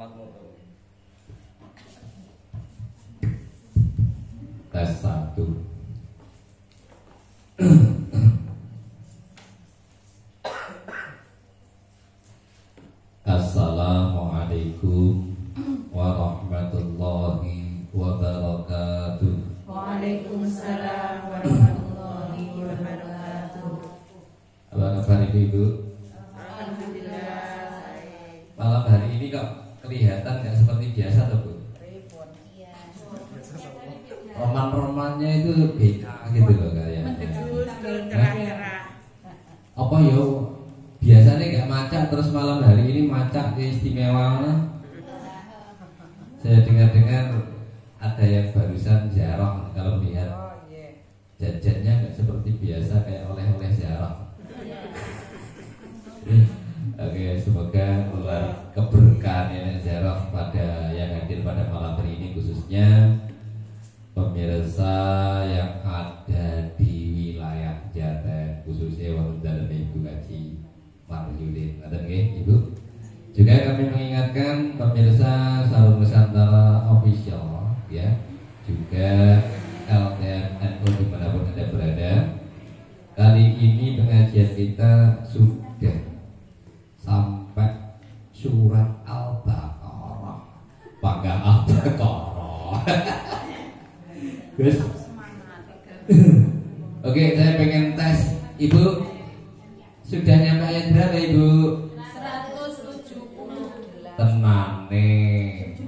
tempatmu tuh. Tes 1. Assalamualaikum warahmatullahi wabarakatuh. Waalaikumsalam warahmatullahi wabarakatuh. Apa kabar Ibu? Alhamdulillah. Malam hari ini kok kelihatan nggak seperti biasa tuh Bu? Roman-romannya itu beda gitu loh kayaknya. Cerah-cerah. Apa ya? Biasanya nggak macak, terus malam hari ini macak, istimewa. Saya dengar-dengar ada yang barusan ziarah, kalau lihat jajannya nggak seperti biasa kayak oleh-oleh ziarah. Oke, semoga melalui keberkahan yang ziarah pada yang hadir pada malam hari ini, khususnya pemirsa yang ada di wilayah Jaten, khususnya Wonten Ibu Haji Maryudin. Ada nggih Ibu? Juga kami mengingatkan pemirsa Sarung Nusantara Official ya, juga LTN NU dimanapun Anda berada. Kali ini pengajian kita sudah sampai surat Al-Baqarah. Bangga Al-Baqarah. Terus oke, saya pengen tes Ibu. Sudah nyampe ayat berapa Ibu? 178. Tenang nih.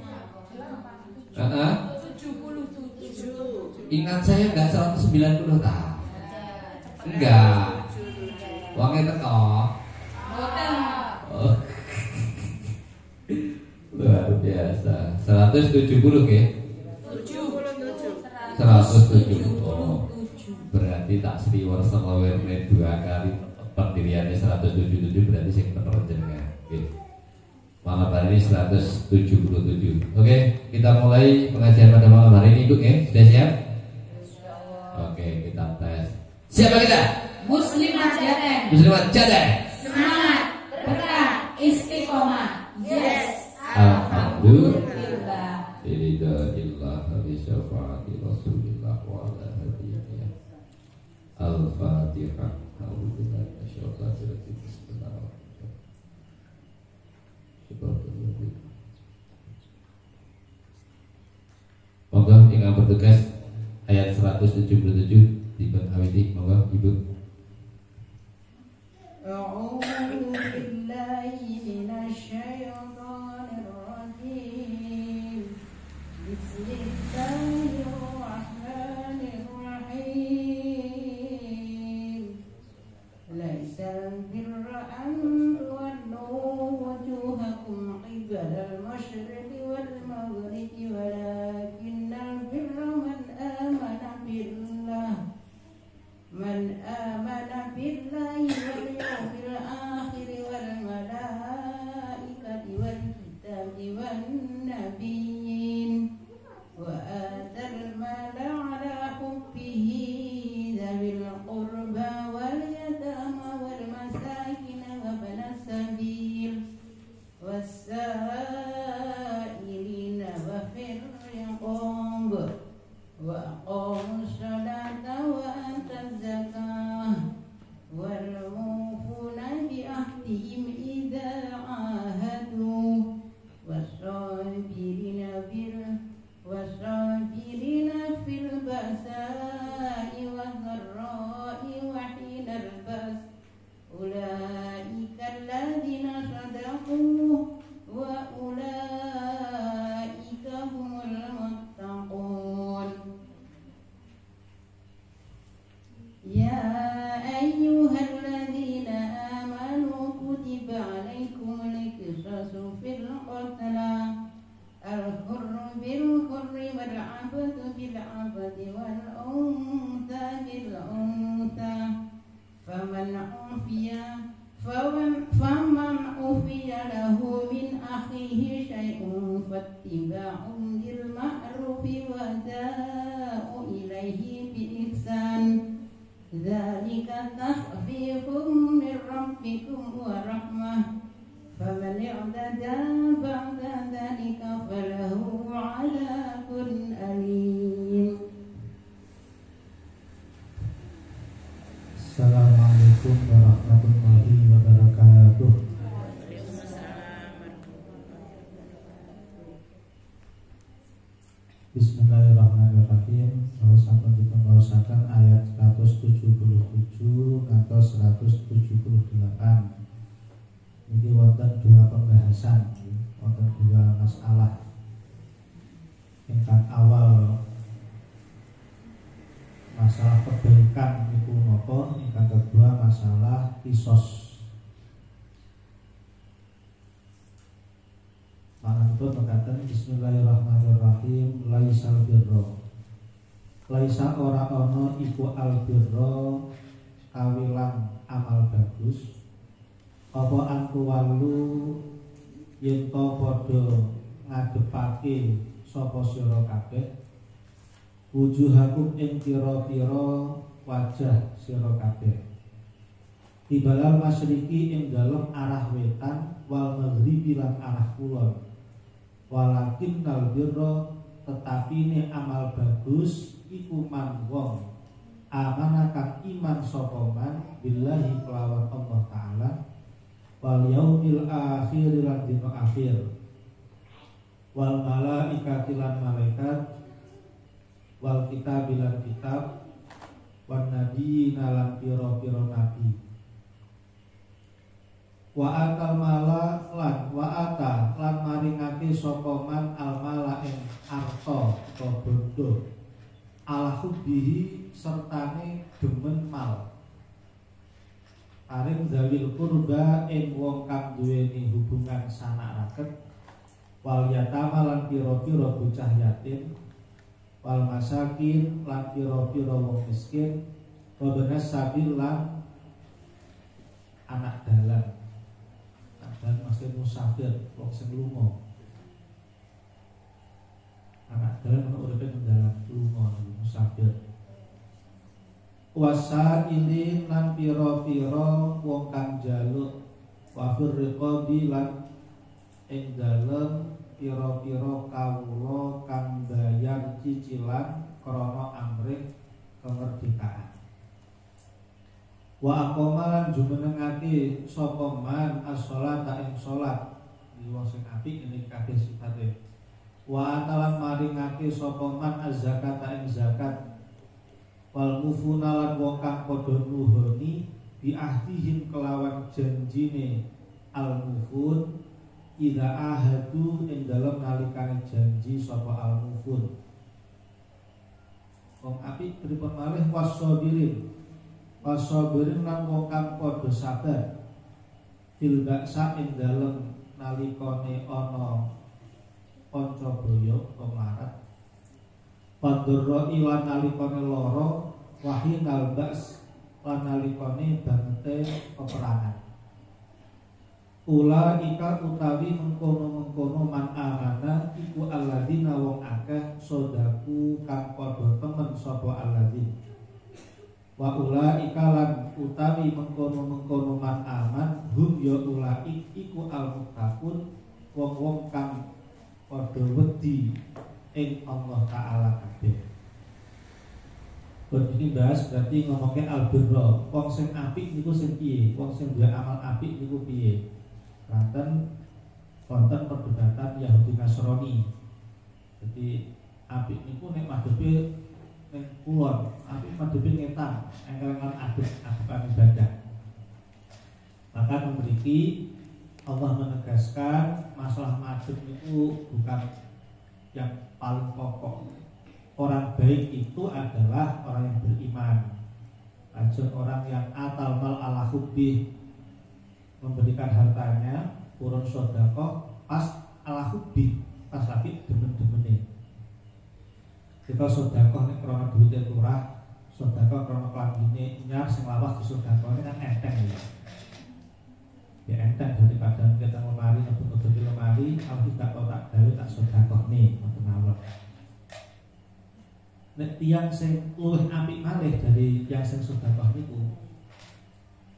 77. Ingat saya enggak 190 tahun. Enggak. Uangnya teko. Oh. Luar biasa. 170 ke? 170. Oh. Berarti tak sriwer selawerne 2 kali pendiriannya 177, berarti sing bener jenengan. Oke. Malam hari ini 177. Oke, kita mulai pengajian pada malam hari ini, Ibu ya. Sudah siap? Oke, kita tes. Siapa kita? Muslimat Jaten. Muslimat Jaten. Semangat, berkah, istiqomah. Yes. Alhamdulillah. Alhamdulillah bi syafaati Rasulillah wa ala hadiyah. Al-Fatihah. Alhamdulillah. Monggo ingkang bertugas ayat 177 dipun awiti, monggo Ibu. A'udzu billahi minasyaitonir rajim. Bismillahirrahmanirrahim. Laisal birra an tuwallu wujuhakum qibala al-masyriqi wal maghribi walakinnal birra man amana billahi wal yawmil akhir wal malaikati wal kitabi wan nabiyyin wa atal mala ala hubbihi dzawil qurba wal yatama wal masakin wa ibnas sabil was-sa'ilina wa fir riqab wa aqamus salata wa ataz zakah wal mufuna bi ahdihim idza ahadu was-sabirina fil ba'sa'i wadh-dharra'i wa hinal ba's ulaika alladziina sadaqu wa ulaika humul muttaqun. Ya ayyuhalladzina amanu kutiba alaikumul qisasu fil qatla al-hurru bil hurri wal 'abdu bil 'abdi wal untha bil untha faman ufiya lahu min akhihi syai'un fattiba'un bil ma'rufi wa da'u ilaihi bi ihsan. Dzalika takhfifun min rabbikum wa rahmah فمن اعتدى بعد ذلك فله عذاب أليم. Assalamualaikum warahmatullahi wabarakatuh. Bismillahirrahmanirrahim. Kalau sampun dipun maosaken ayat 177 ngantos 178. Ini wonten dua pembahasan, wonten dua masalah. Ingkang awal masalah kebaikan niku napa, ingkang kedua masalah kisos. Manapun mengatakan Bismillahirrahmanirrahim. Laisal birro, laisa ora ono iku al birro kawilang amal bagus. Apa antu walu yen to padha ngadepake sapa sira kabeh wujuhakum ing pira-pira wajah sira kabeh tibalal masyriki ing dalem arah wetan wal maghribi lan arah kulon walakin nal birra tetapi ne amal bagus iku man wong amana kang iman sapa man billahi kelawan Allah taala wal yaumil akhir lan dina akhir wal malaikati lan malaikat wal kitabilan kitab wan nabiyina lan pira-pira nabi wa atal mala lan wa ata lan maringake sapa man al mala ing arta utawa bondo ala hubbihi sertane demen mal aring zawil kurba ing wong kang duweni hubungan sanak raket wal yatama lan pira-pira bocah yatim wal masakin lan pira-pira wong miskin wa benas sabil lan anak dalan dan masih musafir wong sing lunga anak dalan ana uripe ning dalan lunga musafir wasa ini lan pira-pira wong kang jaluk wa firqabi lan ing dalem pira-pira kawula kang bayar cicilan krana amrih kemerdekaan wa aqama lan jumenengake sapa man as-sholata ing salat wong sing apik ini kabeh sifate wa atalan maringake sapa man az-zakata ing zakat wal mufuna lan wong kang padha nuhoni bi ahdihim kelawan janjine al mufun idza ahadu ing dalem nalikane janji sapa al mufun wong apik pripun malih wasabirin lan wong kang padha sabar fil baksa ing dalem nalikane ana panca boyo pemarat padurra ilan nalikane lara wahinal baks lan nalikane bangete peperangan ula ika utawi mengkono-mengkono man amana iku alladzina wong akeh sodaku kang padha temen sapa alladzin wa ula ika lan utawi mengkono-mengkono man aman hum ya ulaik iku al-muttaqun wong-wong kang padha wedi ing Allah taala kabeh. Ini bahas berarti ngomongin al-birra. Wong sing apik niku sing piye? Wong sing duwe amal apik niku piye? Kanten konten perdebatan Yahudi Nasrani. Jadi apik niku nek madhepe ning kulon, apik madhepe ngetan, engkel-engkel adepan ibadah. Maka memiliki Allah menegaskan masalah madhep niku bukan yang paling pokok. Orang baik itu adalah orang yang beriman. Ajun orang yang atal mal ala hubbi, memberikan hartanya urun sedekah pas ala hubbi, pas lagi demen-demene. Kita sedekah nek krana duwite kurang, sedekah krana klambine nyar sing lawas disedekahne kan enteng ya. Ya enteng daripada kita lemari nutup-nutupi lemari, kalau tidak tahu tak gawe tak sedekahne ngoten mawon. Nek tiyang sing luwih apik malih dari tiyang sing sedekah niku.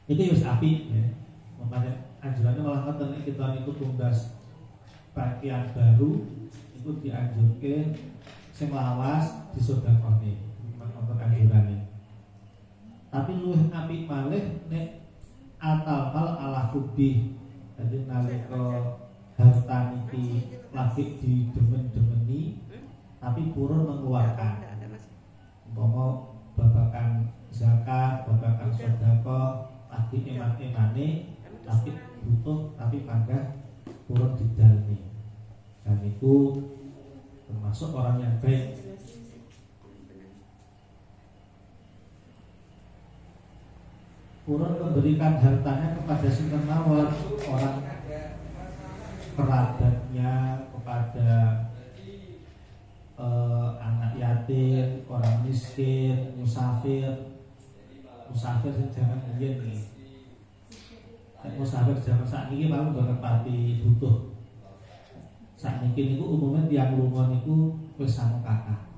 Iki wis apik ya. Umpamane anjurannya malah ngoten kita niku tumbas pakaian baru itu dianjurkan sing lawas disodakone wonten anjurane. Tapi luwih apik malih nek atal hal ala hubbi. Jadi nalika harta niki lagi didemen-demeni tapi purun mengeluarkan. Umpama babakan zakat, babakan sedekah lagi eman-emane tapi butuh tapi panggah purun didalmi. Dan itu termasuk orang yang baik. Purun memberikan hartanya kepada sinten mawon, orang kerabatnya, kepada anak yatim, orang miskin, musafir jangan mungkin nih. Musafir zaman saat ini paling banget pati butuh. Saat ini itu umumnya tiang lunga niku wis sama kakak.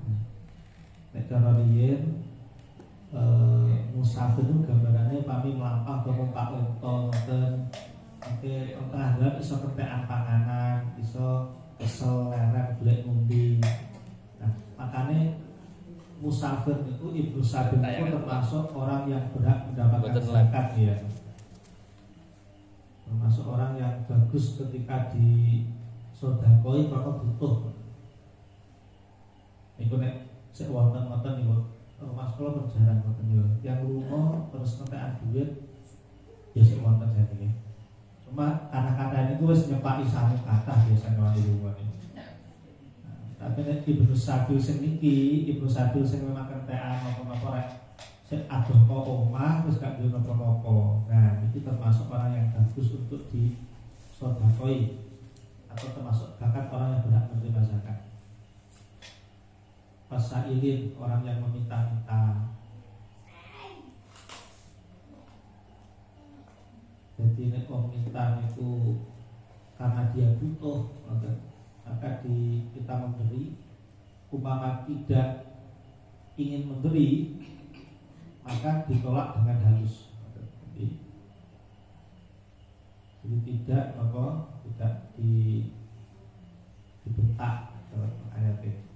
Nek cara riyen musafir itu gambarannya pami melampah ke numpak unta ngoten. Oke, tengah dalam iso ketekan panganan, iso kesel leren golek ngombe. Nah, makanya musafir itu ibnu sabil itu termasuk orang yang berhak mendapatkan zakat ya. Termasuk orang yang bagus ketika di sodakoi karena butuh. Iku nek sik wonten-wonten niku Mas kula berjalan ngoten yo. Yang lunga terus ngetekan duit ya sik wonten jane. Cuma kata-kata ini wis nyepaki sami kata biasane wong lunga niku. Tapi nek Ibnu Sabil sing niki, Ibnu Sabil sing memang kentekan apa-apa rek sing adoh kok omah wis gak duwe napa-napa. Nah, iki termasuk orang yang bagus untuk disodakoi atau termasuk bahkan orang yang berhak menerima zakat. Pasailin, orang yang meminta-minta. Jadi nek wong minta itu karena dia butuh, maka kita memberi. Umpama tidak ingin memberi, maka ditolak dengan halus. Jadi tidak dibentak dalam ayat ini.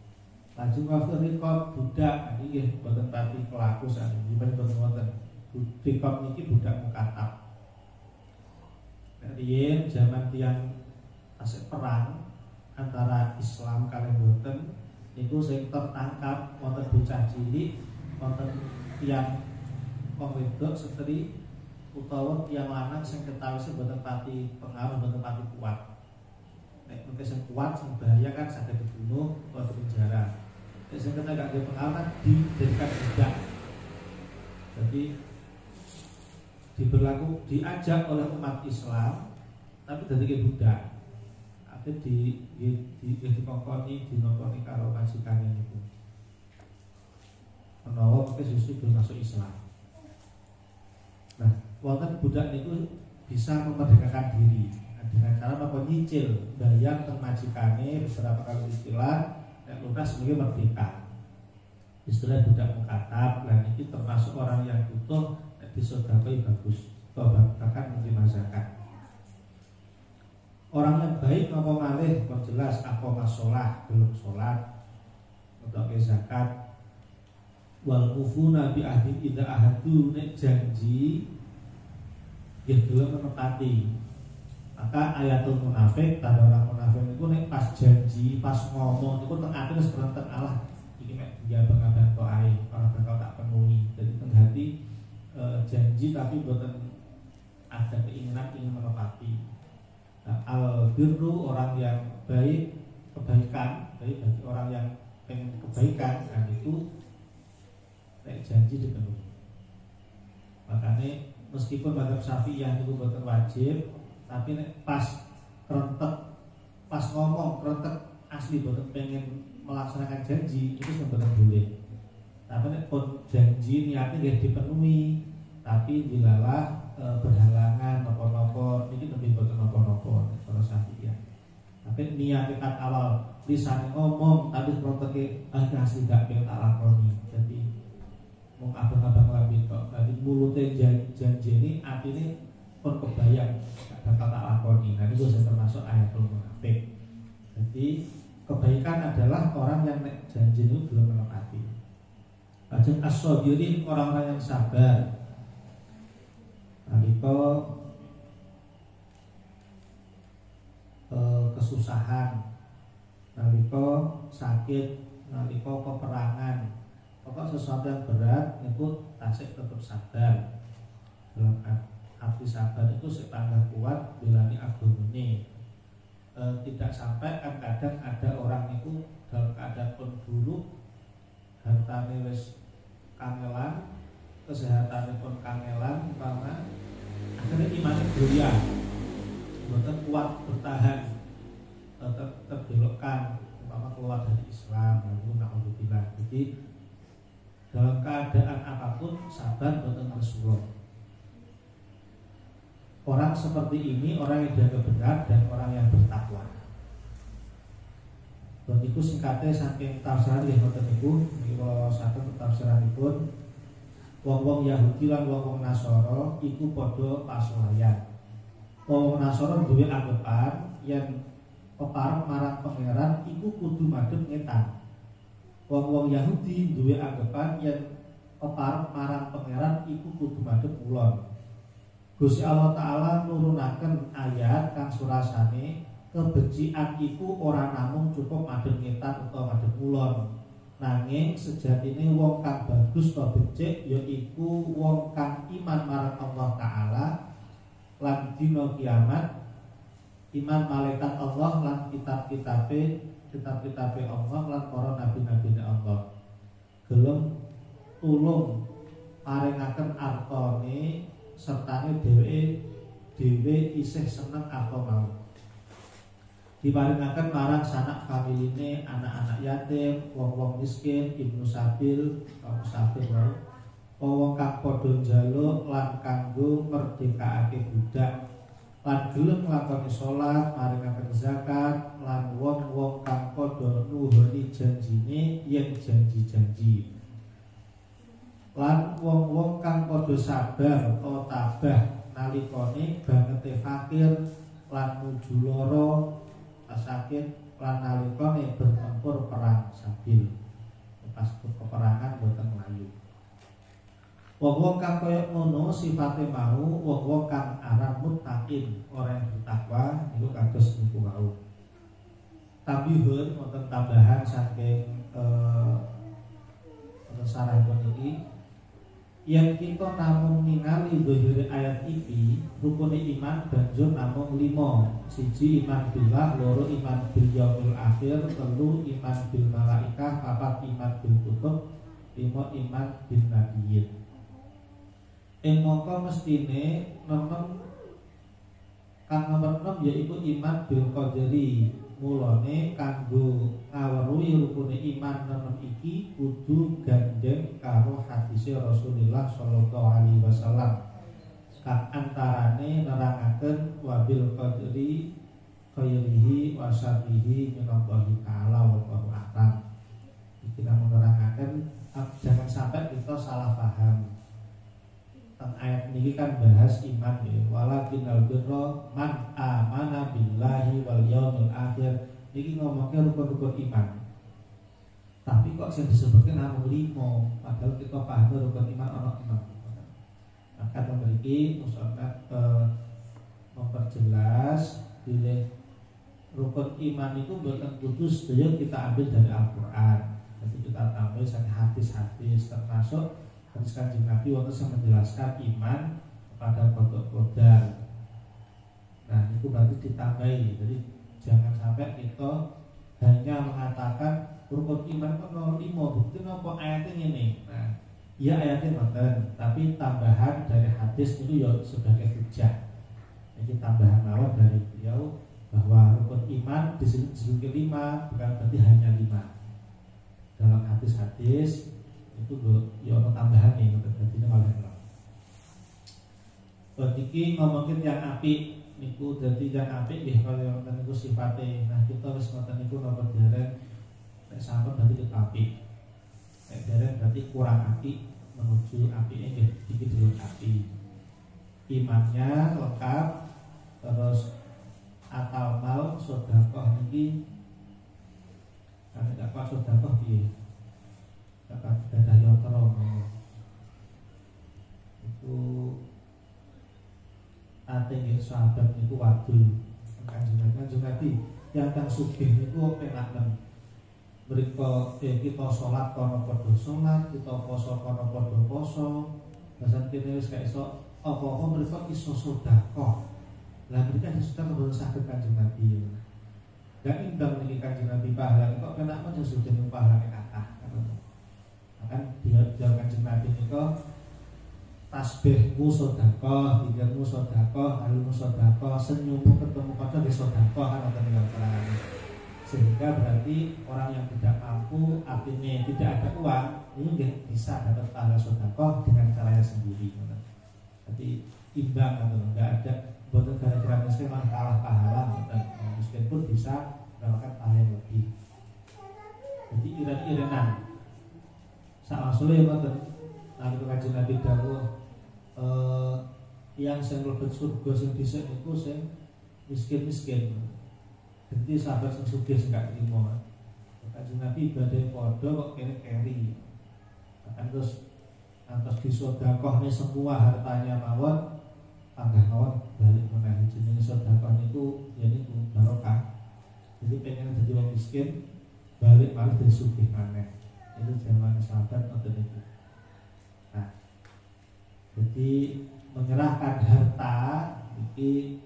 Lajeng wafirikot budak ini ya buatan tadi pelaku saat ini buatan rikot ini budak mukatab. Kemudian zaman tiang asik perang antara Islam kalian buatan itu sing tertangkap wonten bocah cilik wonten tiang wong wedok seteri utawa tiang lanang sing ketawi boten pati pengaruh boten pati kuat. Nek mungkin sing kuat sing bahaya kan saged dibunuh atau penjara. Nek sing kena gak pengaruh dijadikan budak. Jadi diajak oleh umat Islam tapi dari budak. Akhirnya dikongkoni dinokoni karo majikane niku. Menawa mungkin justru belum masuk Islam. Nah, wonten budak niku bisa memerdekakan diri dengan cara apa nyicil bayar teng majikane beberapa kali cicilan nek lunas sebagai merdeka. Istilah budak mukatab lan iki termasuk orang yang butuh nek disodakoi bagus bahkan menerima zakat. Orang yang baik ngomong malih kok jelas apa masalah belum sholat untuk zakat wal mufuna bi ahdi idza ahadu nek janji ya dulu menepati. Maka ayatul munafik tanda orang munafik itu nek pas janji pas ngomong itu teng ati wis beronten Allah iki mek dia pengabahan kok ae ora bakal tak penuhi. Jadi teng hati janji tapi boten ada keinginan ingin menepati. Nah, al-birru orang yang baik, kebaikan, baik bagi orang yang pengen kebaikan, dan itu janji dipenuhi. Makanya meskipun mazhab Syafi'iyah itu bukan wajib, tapi pas kerentek, pas ngomong kerentek asli bukan pengen melaksanakan janji itu sebenarnya boleh. Tapi pun janji niatnya dia dipenuhi, tapi dilalah berhalangan nopo-nopo ini lebih bukan nopo-nopo kalau Syafi'iyah. Tapi niat dekat awal lisan ngomong tapi kerentek asli gak pengen tak lakoni. Jadi abang-abang lambi kok. Jadi mulutnya janji ini artinya pun kebayang gak bakal tak lakoni. Nah itu saya termasuk ayatul munafik. Jadi kebaikan adalah orang yang janji itu belum menepati. Lajeng as-sabirin, orang-orang yang sabar. Nalika kesusahan, nalika sakit, nalika peperangan, pokok sesuatu yang berat itu tasik tetap sabar. Dalam arti sabar itu setangga kuat bilani agamane. Tidak sampai kan kadang ada orang itu dalam keadaan pun buruk, hartane wis kangelan, kesehatan pun kangelan, karena akhirnya imannya goyah, bukan kuat bertahan, terbelokkan, umpama keluar dari Islam, lalu naudzubillah. Jadi dalam keadaan apapun sabar bukan Rasulullah. Orang seperti ini orang yang jaga benar dan orang yang bertakwa. Dan itu singkatnya saking tafsiran yang ngoten niku, kalau satu tafsiranipun wong-wong Yahudi lan wong-wong Nasara iku padha pasulayan. Wong Nasara duwe anggapan yen pepareng marang pangeran iku kudu madhep ngetan. Wong-wong Yahudi duwe anggapan yen pepareng marang pangeran iku kudu madhep kulon. Gusti Allah Ta'ala nurunaken ayat kang surasane kebencian iku ora namung cukup madhep ngetan utawa madhep kulon, nanging sejatine wong kang bagus to becik yaiku wong kang iman marang Allah Ta'ala lan dina kiamat, iman malaikat Allah lan kitab-kitabe Allah lan para nabi-nabine Allah, gelem tulung paringaken artane sertane dhewe isih seneng apa mau. Diparingaken marang sanak familine, anak-anak yatim, wong-wong miskin, ibnu sabil, musafir wae, wong kang padha njaluk lan kanggo merdekake budak, lan gelem nglakoni salat, maringaken zakat, lan wong-wong kang padha nuhuni janjine yen janji-janji, lan wong-wong kang padha sabar utawa tabah nalikane bangete fakir lan nuju lara sakit lan nalikane bertempur perang sabil. Pas peperangan boten mlayu. Wong-wong kang kaya ngono sifate mau wong-wong kang aran muttaqin, orang yang bertakwa niku kados niku wau. Tabihun wonten tambahan saking sarahipun iki, yang kita namung ningali zahir ayat iki, rukune iman banjur namung 5. Siji iman billah, loro iman bil yaumil akhir, telu iman bil malaikah, papat iman bil kutub, 5 iman bil nabiyyin. Ing mongko mestine kang nomor 6 yaiku iman bil qadari. Mulane kanggo ngaweruhi rukune iman 6 iki kudu gandeng karo hadise Rasulullah sallallahu alaihi wasallam kang antarane nerangaken wabil qadri khairihi wa syarrihi minallahi ta'ala wallahu a'lam. Iki namung nerangaken jangan sampai kita salah paham. Ayat ini kan bahas iman ya. Walakinnal birra man amana billahi wal yaumil akhir. Ini ngomongnya rukun-rukun iman. Tapi kok yang disebutkan namung 5, padahal kita paham rukun iman ana 6. Maka memiliki musannaf memperjelas bilih rukun iman itu bukan kudus sedaya kita ambil dari Al-Qur'an. Jadi kita ambil dari hadis-hadis, termasuk hadis Kanjeng Nabi waktu saya menjelaskan iman kepada qada. Nah, itu berarti ditambahi. Jadi jangan sampai kita hanya mengatakan rukun iman kok 5, bukti nopo ayatnya ini. Nah, iya ayatnya ngoten, tapi tambahan dari hadis itu ya sebagai hujah. Jadi tambahan mawon dari beliau bahwa rukun iman disebut 5 bukan berarti hanya 5. Dalam hadis-hadis itu ya ono tambahan nih, berarti malah enak. Berarti ngomongin yang apik niku, dadi yang apik nggih kaya ngoten niku sifate. Nah, kita wis ngoten niku nomor dereng nek sampun berarti kita apik. Nek dereng berarti kurang apik menuju apike nggih iki dulur apik. imannya lengkap, terus akal mal sedekah niki kan dapat sedekah piye? Dapat dadah yotro itu ate nggih sahabat niku wadul kanjeng Nabi yang sugih niku penak mriko kita salat kono padha salat, kita poso kono padha poso. Basan kene wis gak iso apa-apa mriko iso sedekah. Lah mriko sedekah kok saged kanjeng Nabi. Gak imbang niki kanjeng Nabi pahala kok penak men sesudah pahalane kathah. Akan dia kanjeng Nabi niku tasbihmu sedekah, zikirmu sedekah, halmu sedekah, senyummu ketemu kanca nggih sedekah kan wonten ing sehingga berarti orang yang tidak mampu, artinya tidak ada uang, ini bisa dapat pahala sedekah dengan caranya sendiri. Jadi imbang atau enggak ada buat gara-gara miskin malah kalah pahala, dan miskin pun bisa mendapatkan pahala yang lebih. Jadi iran-iranan. Saat Rasulullah nanti kajian Nabi dawuh yang sing mlebet surga sing dhisik niku sing miskin-miskin. Jadi sahabat sing sugih sing gak trimo. Kanjeng Nabi badhe padha kok kene keri. Akan terus disedekahne semua hartanya mawon, tambah mawon balik meneh jenenge sedekah niku ya niku barokah. Jadi pengen dadi wong miskin balik malah dadi sugih maneh. Itu zaman sahabat ngoten niku. Nah, jadi menyerahkan harta iki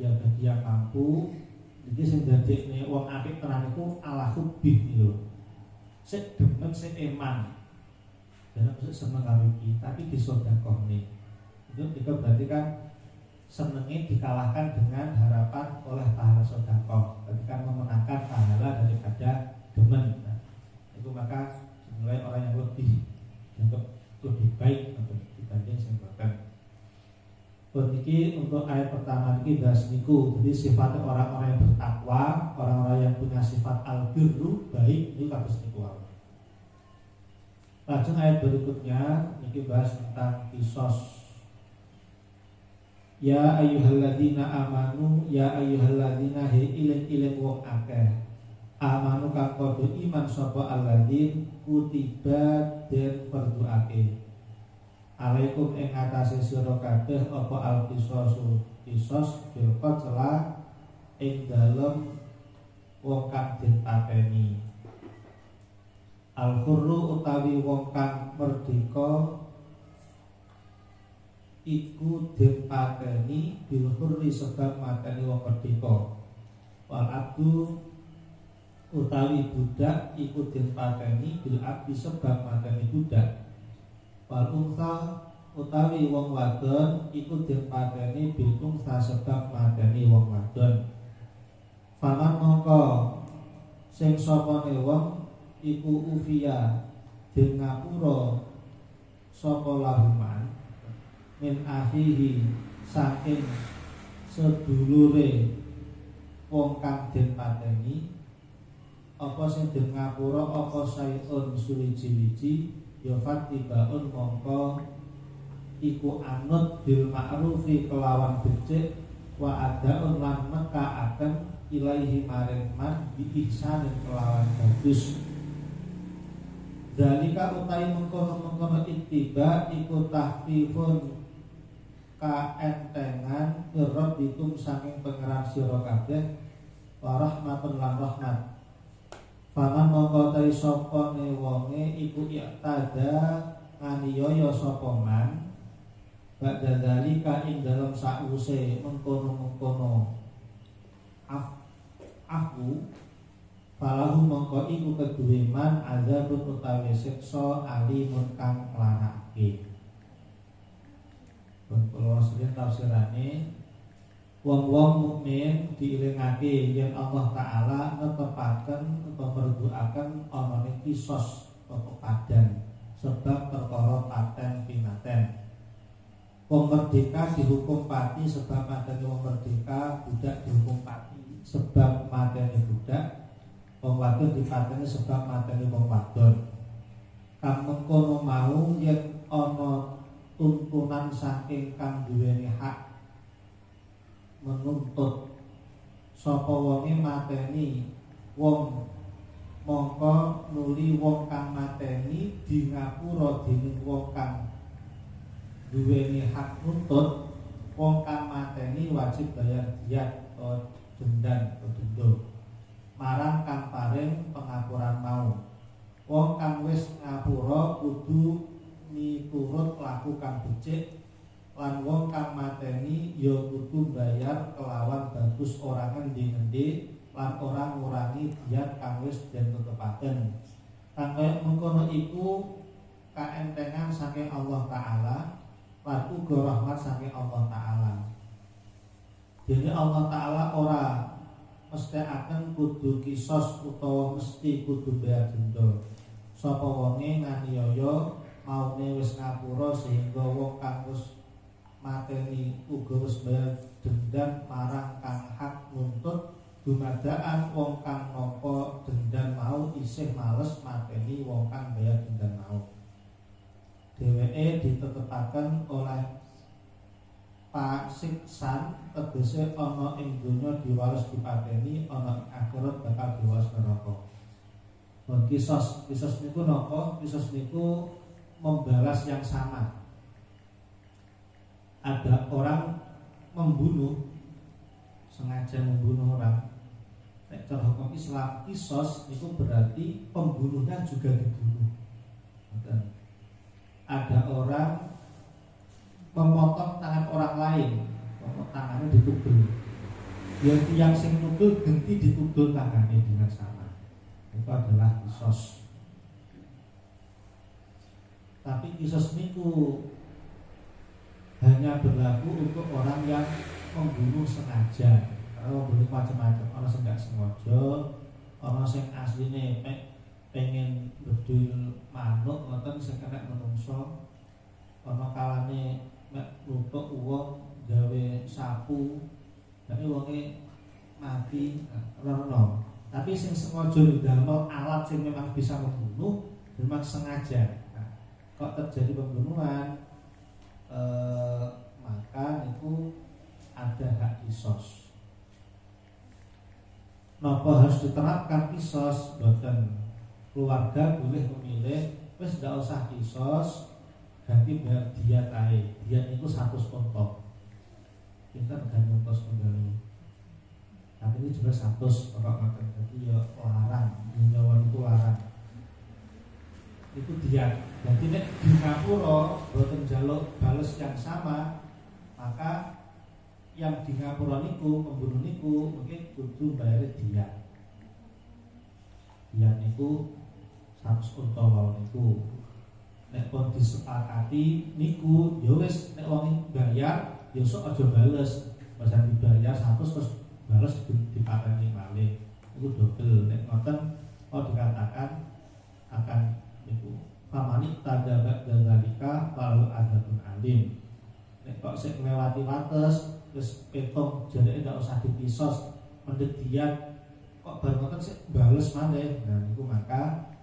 ya bagi yang mampu. Jadi sing dadekne wong apik tenan iku ala hubbi lho. Sik demen sik eman. Jangan mesti seneng karo iki, tapi disedekahne. Itu juga berarti kan senenge dikalahkan dengan harapan oleh pahala sedekah. Berarti kan memenangkan pahala daripada demen. Nah, itu maka dimulai orang yang lebih baik dibanding sing boten. Niki untuk ayat pertama niki bahas niku. Jadi sifat orang-orang yang bertakwa, orang-orang yang punya sifat al-birru baik niku kados niku. Lajeng ayat berikutnya niki bahas tentang kisos. Ya ayyuhalladzina amanu, ya ayyuhalladzina ilang wong akeh. Amanu kang padha iman sapa alladzin kutiba den perduake. Alaikum ing atase sira kabeh apa al-qisasu qisas fil qatla ing dalem wong kang den pateni. Al-hurru utawi wong kang merdeka iku den pateni bil hurri sebab mateni wong merdeka. Wal abdu utawi budak iku den pateni bil abdi sebab mateni budak. Wal untha utawi wong wadon iku den pateni bil untha sebab mateni wong wadon. Faman mongko sing sapane wong iku ufia den ngapura sapa lahuman min ahihi saking sedulure wong kang den pateni apa sing den ngapura apa sayun suwiji-wiji ya fatibaun mongko iku anut bil ma'rufi kelawan becik wa adaun lan nekaaken ilaihi maring man bi ihsanin kelawan bagus. Dalika utai mengkono ittiba iku tahfifun kaentengan rabbikum saking pangeran sira kabeh wa rahmatun lan rahmat. Paman mongko tari sapa ne wonge iku iktada nganiaya sapa man badha dalika ing dalem sakwuse mengkono-mengkono aku falahu mongko iku keduwe man azabun utawi siksa alimun kang nglanake. Pun kula sering tafsirane wong-wong mukmin diilingake yen Allah Ta'ala netepaken utawa merduaken anane kisos atau padan sebab perkara paten pinaten. Wong merdeka dihukum pati sebab mateni wong merdeka, budak dihukum pati sebab mateni budak, wong wadon dipateni sebab mateni wong wadon. Kang mengkono mau yen ana tuntunan saking kang duweni hak menuntut sapa wonge mateni wong mongko nuli wong kang mateni di ngapura dening wong kang duweni hak nuntut. Wong kang mateni wajib bayar diyat atau denda marang kang paring pengapuran mau. Wong kang wis ngapura kudu miturut laku kang becik, lan wong kang mateni ya kudu bayar kelawan bagus ora ngendi-endi lan ora ngurangi diyat kang wis den tetepaken. Kang kaya mengkono iku kaentengan saking Allah Ta'ala lan uga rahmat saking Allah Ta'ala. Jadi Allah Ta'ala ora mesti akan kudu kisos utawa mesti kudu bayar denda. Sapa wonge nganiaya maune wis ngapura sehingga wong kang wis mateni uga wis bayar denda marang kang hak nuntut, dumadaan wong kang nampa denda mau isih males mateni wong kang bayar denda mau. Dheweke ditetepaken oleh pasiksan tegese ana ing donya diwales dipateni, ana ing akhirat bakal diwales neraka. Kisos niku napa? Kisos niku membalas yang sama. Ada orang membunuh, sengaja membunuh orang. Nek cara hukum Islam, kisos itu berarti pembunuhnya juga dibunuh. Ada orang memotong tangan orang lain, tangannya ditugel. Yang sing tugel genti ditugel tangannya dengan sama. Itu adalah kisos. Tapi kisos niku hanya berlaku untuk orang yang membunuh sengaja. Kalau membunuh macam-macam, orang sing gak sengaja, orang sing asline pengen bedul manuk ngoten sing kena menungso, ana kalane mek nutuk wong gawe sapu, tapi wonge mati rono. Tapi sing sengaja ndamel alat sing memang bisa membunuh, memang sengaja. Nah, kok terjadi pembunuhan, maka itu ada hak kisos. Napa harus diterapkan kisos? Boten. Keluarga boleh memilih wis ndak usah kisos, ganti bayar diyat ae. Diyat itu 100 unta. Kita ganti unta sekali. Tapi ini juga 100 pokok makan. Jadi ya larang, nyawa itu larang. Itu diyat. Jadi nek di ngapura boten njaluk bales yang sama, maka yang di ngapura niku pembunuh niku mungkin kudu bayar diyat. Diyat niku 100 unta wae niku. Nek pun disepakati niku ya wis nek wong bayar ya sok aja bales. Pas dibayar 100 terus bales dipateni malih. Niku dobel. Nek ngoten kok dikatakan akan niku pamani tadabak dzalika lalu adzabun alim. Nek kok sik nglewati wates wis petung jareke ndak usah dipisos mendhet diyat kok bar ngoten sik bales malih. Nah niku maka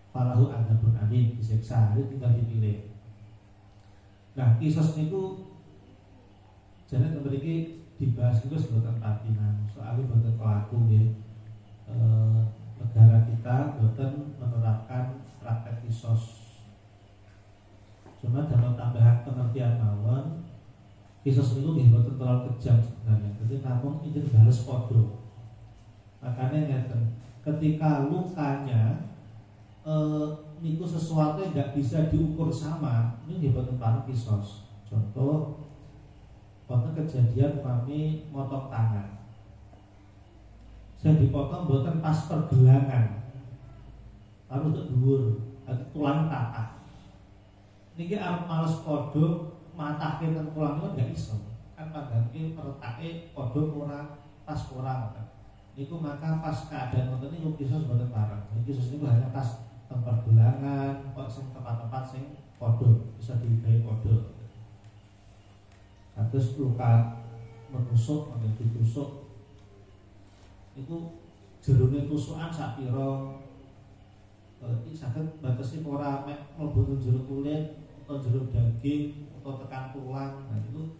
falahu adzabun alim, disiksa, itu tinggal dipilih. Nah, kisos niku jane mriki dibahas niku sebutan patinan, soalnya boten pelaku nggih. Negara kita boten menerapkan praktek kisos. Cuma dalam tambahan pengertian mawon, kisos niku nggih boten terlalu kejam sebenarnya. Jadi namun ingin balas podo. Makanya ngeten, ketika lukanya niku sesuatu yang tidak bisa diukur sama, ini tentang kisos. Contoh, waktu kejadian kami motong tangan, saya dipotong bukan pas pergelangan, lalu untuk dhuwur, atau tulang patah. Niki arep males podo matah kita tulang itu nggak iso, kan pada ini meretaknya podo kurang pas kurang. Niku maka pas keadaan ngoten niku kisos bukan barang. Ini kisos niku hanya pas pergelangan, kok sing tempat-tempat sing podo bisa digawe podo. Terus luka menusuk, menjadi tusuk, itu jerone tusukan sak pira, iki saged batesi ora mek mlebu jero kulit, atau jeruk daging atau tekan tulang, nah itu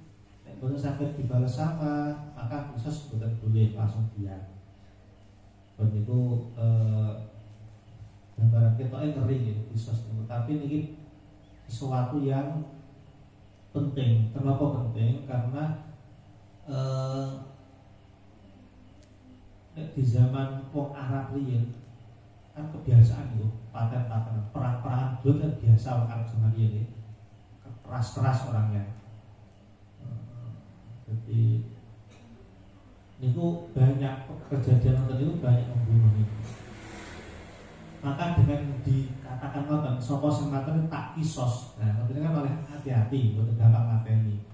benar sakit dibalas sama, maka kisos bukan boleh langsung diam. Dan itu gambaran ketoknya kering ya kisos itu. Tapi ini sesuatu yang penting. Kenapa penting? Karena di zaman wong Arab riyen kan kebiasaan itu paten-paten perang-perangan dulu kan biasa wong Arab zaman riyen ya. Keras-keras orangnya. Jadi itu banyak kejadian itu banyak membunuh itu. Maka dengan dikatakan ngoten sapa sing maten tak kisos. Nah, maksudnya kan oleh hati-hati boten gampang mateni.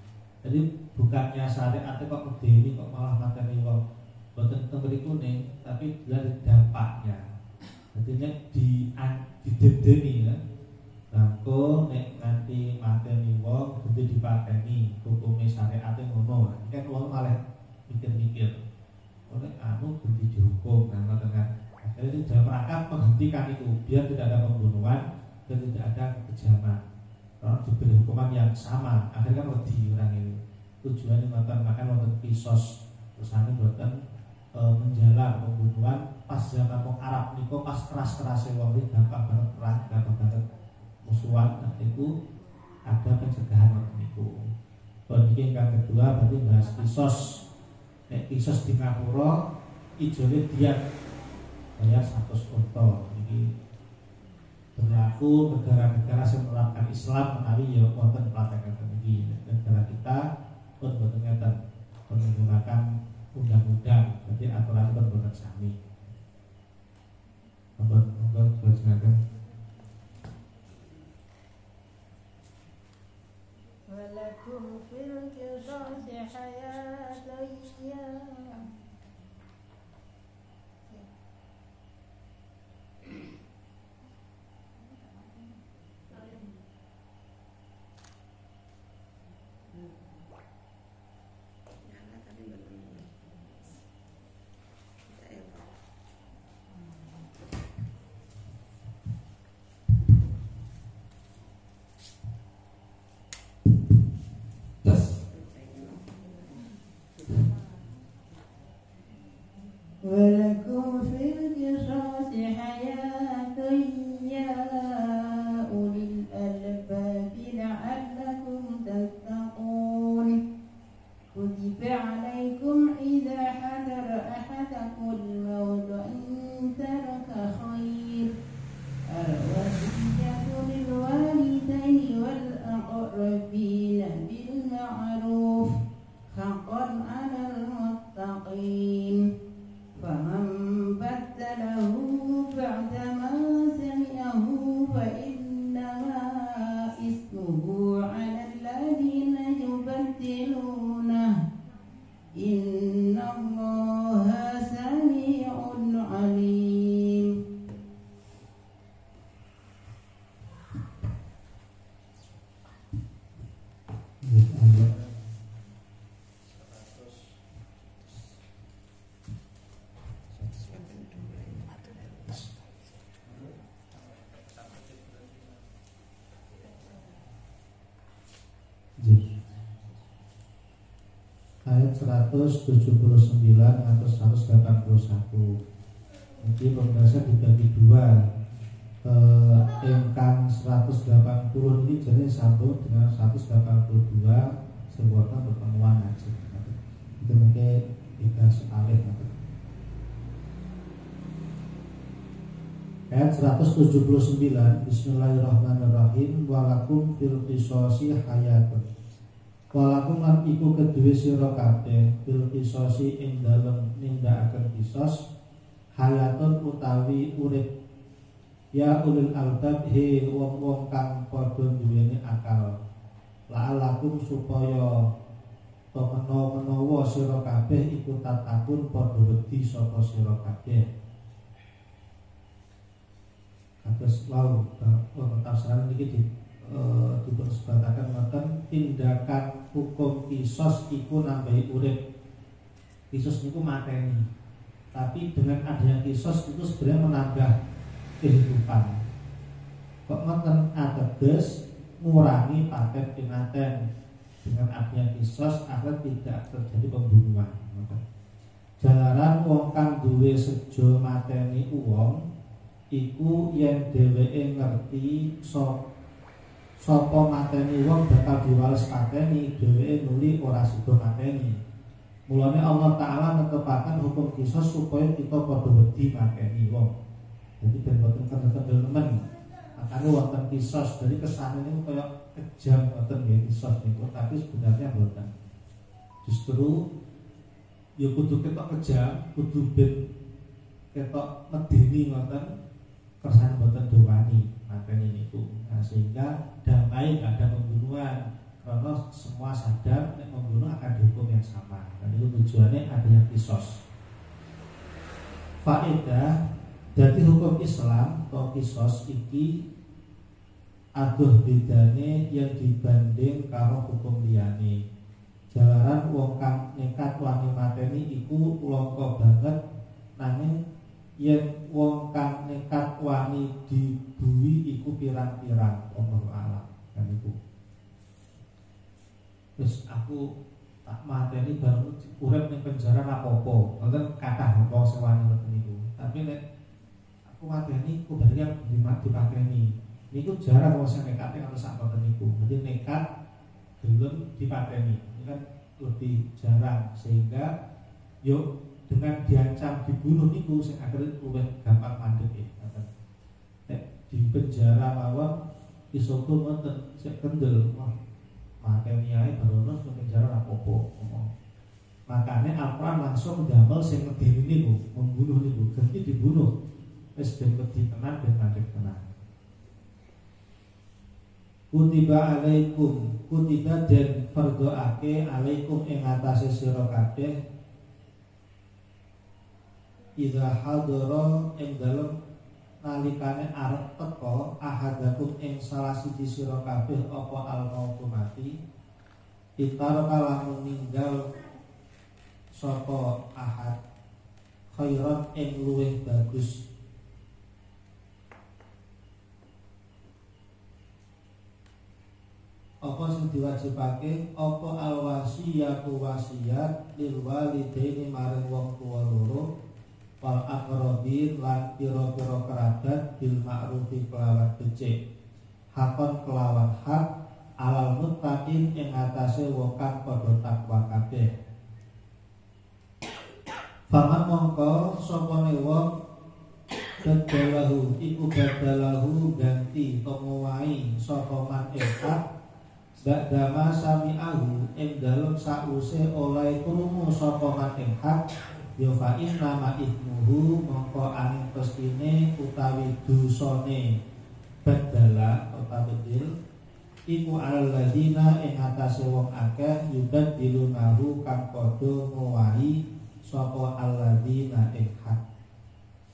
Jadi bukannya syariat kok medeni kok malah mateni wong boten temberi kuning, tapi dari dampaknya. Artinya didedeni ya. Bangko nek nganti mateni wong kudu dipateni, hukume syariate ngono. Iki kan wong malah mikir-mikir. Oleh anu kudu dihukum kan ngoten kan. Jadi dalam rangka menghentikan itu biar tidak ada pembunuhan dan tidak ada kekejaman. Kalau diberi hukuman yang sama, akhirnya kan wedi orang ini. Tujuannya ngoten makan wonten kisos tersane boten menjalar pembunuhan pas zaman wong Arab niku pas keras-kerasé wong iki gampang banget perang, gampang banget musuhan. Nah itu ada pencegahan waktu itu. Dan ini yang kedua berarti bahas kisos. Nek kisos di Ngapura ijone dia bayar 100 unta. Ini berlaku negara-negara yang menerapkan Islam menawi ya wonten praktek iki. Negara kita pun boten ngeten menggunakan undang-undang, jadi aturan pun boten sami. Monggo dijelaskan. Walakum fil qisasi hayatun Walakum fil qisasi hayatun ya ulil albab la'allakum tattaqun. Kutiba 'alaikum idza hadara ahadakumul maut in taraka khair al-wasiyatu lil walidayni wal aqrabina bil ma'ruf haqqan 'alal muttaqin. فمن بدله بعدما سمعه فإنما إثمه على الذين يبدلونه إن الله سميع عليم. Ayat 179 atau 181. Jadi pembahasan dibagi dua. Engkang 180 ini jadi sambung dengan 182 sebuah pertemuan aja. Itu mungkin kita sekali. Ayat 179. Bismillahirrahmanirrahim. Walakum fil qisasi hayatun. Walakum lan iku kedue sira kabeh bil qisasi ing dalem nindakaken kisos hayatun utawi urip ya ulil albab he wong-wong kang padha duweni akal la'alakum supaya menawa sira kabeh iku tatakun padha wedi sapa sira kabeh. Kados wau tafsiran iki dipersebatakan ngoten tindakan hukum kisos iku nambahi urip. Kisos niku mateni. Tapi dengan adanya kisos itu sebenarnya menambah kehidupan. Kok ngoten ateges mengurangi paten pinaten. Dengan adanya kisos agar tidak terjadi pembunuhan. Jalaran wong kang duwe sejo mateni wong iku yen dheweke ngerti sapa mateni wong bakal diwales pateni, dheweke nuli ora sida mateni. Mulane Allah Ta'ala netepaken hukum kisos supaya kita padha wedi mateni wong. Jadi ben boten kendel nemen. Makanya wonten kisos, jadi kesannya ini kayak kejam wonten ya kisos niku, tapi sebenarnya boten. Justru ya kudu ketok kejam, kudu ben ketok medeni ngoten kersane boten dowani mateni niku. Nah, sehingga damai gak ada pembunuhan karena semua sadar nek membunuh akan dihukum yang sama. Dan itu tujuannya adanya kisos. Faedah jadi hukum Islam atau kisos iki aduh bedane yang dibanding karo hukum liyane. Jalaran wong kang nekat wani mateni iku langka banget, nanging yen wong kang nekat wani dibuwi iku pirang-pirang. Allahu a'lam. Kan iku. Terus aku tak mateni baru urip ning penjara apa-apa. Ngoten kathah wong sing wani ngoten niku. Tapi nek aku mateni ku bari dipateni. Niku jarang wong sing nekat karo sak boten niku. Jadi nekat belum dipateni. Ini kan lebih jarang sehingga yuk dengan diancam dibunuh niku sing akhirnya luwih gampang mandek ya. Nek di penjara mawon iso ngoten sik kendel. Wah, mateni ae baru nang penjara apa-apa. Makanya Al-Qur'an langsung ndamel sing ngedeni niku, membunuh niku, ganti dibunuh. Wis ben wedi tenan ben mandek tenan. Kutiba alaikum, kutiba dan fardoake alaikum ing atase sira kabeh idza hadara ing dalem nalikane arep teka ahadakum ing salah siji sira kabeh apa al-mautu mati itar kalamun ninggal sapa ahad khairan ing luwih bagus. Apa sing diwajibake apa al-wasiyatu wasiat lil walidaini maring wong tuwa loro wal aqrabin lan pira-pira kerabat bil ma'rufi kelawan becik hakon kelawan hak alal muttaqin ing atase wong kang padha takwa kabeh. Faman mongko sapane wong badalahu iku badalahu ganti tomowahi sapa man hak ba'dama sami'ahu ing dalem sause oleh krungu sapa man ing hak ya fa inna ma ithmuhu mongko aning pestine utawi dosane badala utawi bedil iku alladzina ing atase wong akeh yubadilunahu kang padha ngowahi sapa alladzina ing hak.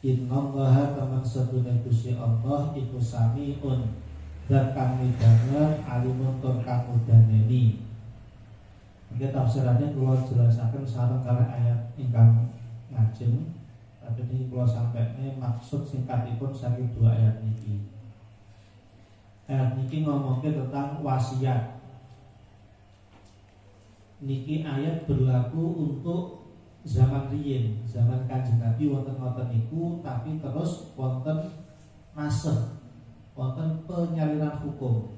Innallaha teman sedune Gusti Allah iku samiun dan kami banget alimun tur kang udaneni. Iki tafsirannya kula jelasaken sareng kali ayat ingkang ngajeng. Tapi ini kula sampaikan maksud singkatipun saking dua ayat niki. Ayat niki ngomongke tentang wasiat. Niki ayat berlaku untuk zaman riyin, zaman Kanjeng Nabi wonten-wonten niku, tapi terus wonten naskh, wonten penyaliran hukum.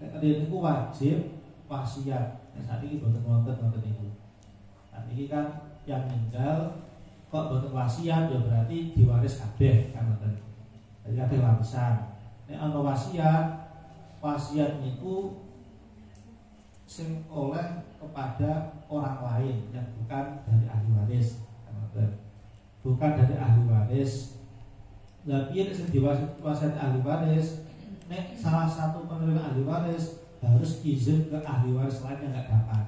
Nek niku wajib wasiat. Nek saat ini boten wonten niku. Saat ini kan yang meninggal kok boten wasiat ya berarti diwaris kabeh kan boten. Jadi kabeh warisan. Nek ana wasiat niku sing oleh kepada orang lain yang bukan dari ahli waris kan boten. Bukan dari ahli waris. Lah piye sing diwasiat ahli waris? Nek salah satu penerima ahli waris harus izin ke ahli waris lain yang enggak dapat.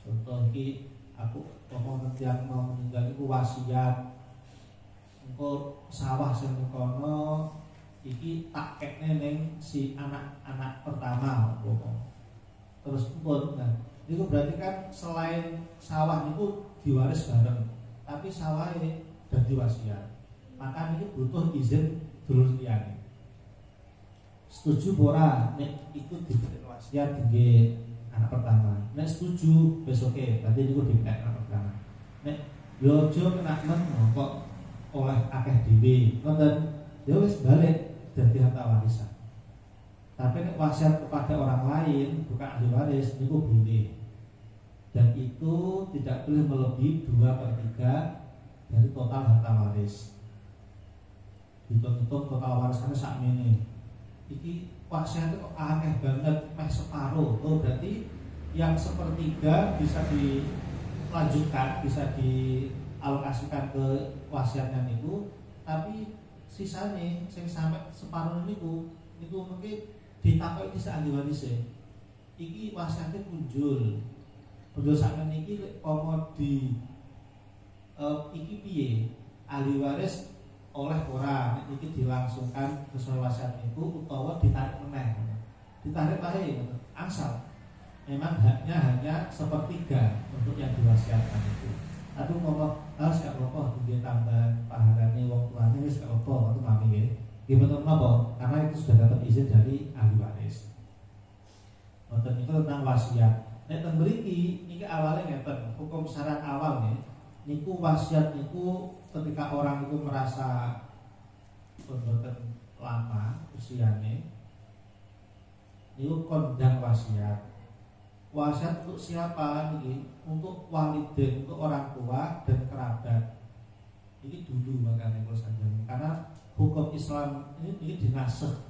Contoh iki aku ngomong yang mau meninggal itu wasiat engko sawah sing kono iki tak kekne ning si anak pertama umpama. Terus pun nah itu berarti kan selain sawah itu diwaris bareng, tapi sawahnya dadi wasiat. Maka ini butuh izin dulur liyane. setuju ora nek iku diberi wasiat tinggi anak pertama. Nek setuju besoke berarti niku diberi anak pertama. Nek yo aja kena men kok oleh akeh dhewe ngoten ya wis balik dadi harta warisan. Tapi nek wasiat kepada orang lain bukan ahli waris niku boleh. Dan itu tidak boleh melebihi 2/3 dari total harta waris. Hitung-hitung total warisannya sakmene. Iki wasiat kok akeh banget, meh separuh. Oh berarti yang 1/3 bisa dilanjutkan, bisa dialokasikan ke wasiatnya niku, tapi sisanya sing sampai separuh niku mungkin ditakoki di ahli waris. Iki wasiatnya punjul. Punjul sakmen iki lek pomo di iki piye? Ahli waris oleh ora iki dilangsungkan sesuai wasiat niku utawa ditarik meneh. Ditarik wae angsal. Memang haknya hanya 1/3 untuk yang diwasiatkan itu. Tapi ngomong harus gak apa-apa dia tambahan pahalane wong tuane wis gak apa-apa itu mami nggih. Nggih betul napa? Karena itu sudah dapat izin dari ahli waris. Wonten itu tentang wasiat. Nek ten mriki niki awale ngeten, hukum syarat awal nih. Niku wasiat niku ketika orang itu merasa boten lama usiane niku kondang wasiat. Wasiat untuk siapa niki? Untuk waliden, untuk orang tua dan kerabat. Ini dulu makanya kalau sanjang. Karena hukum Islam ini dinasakh.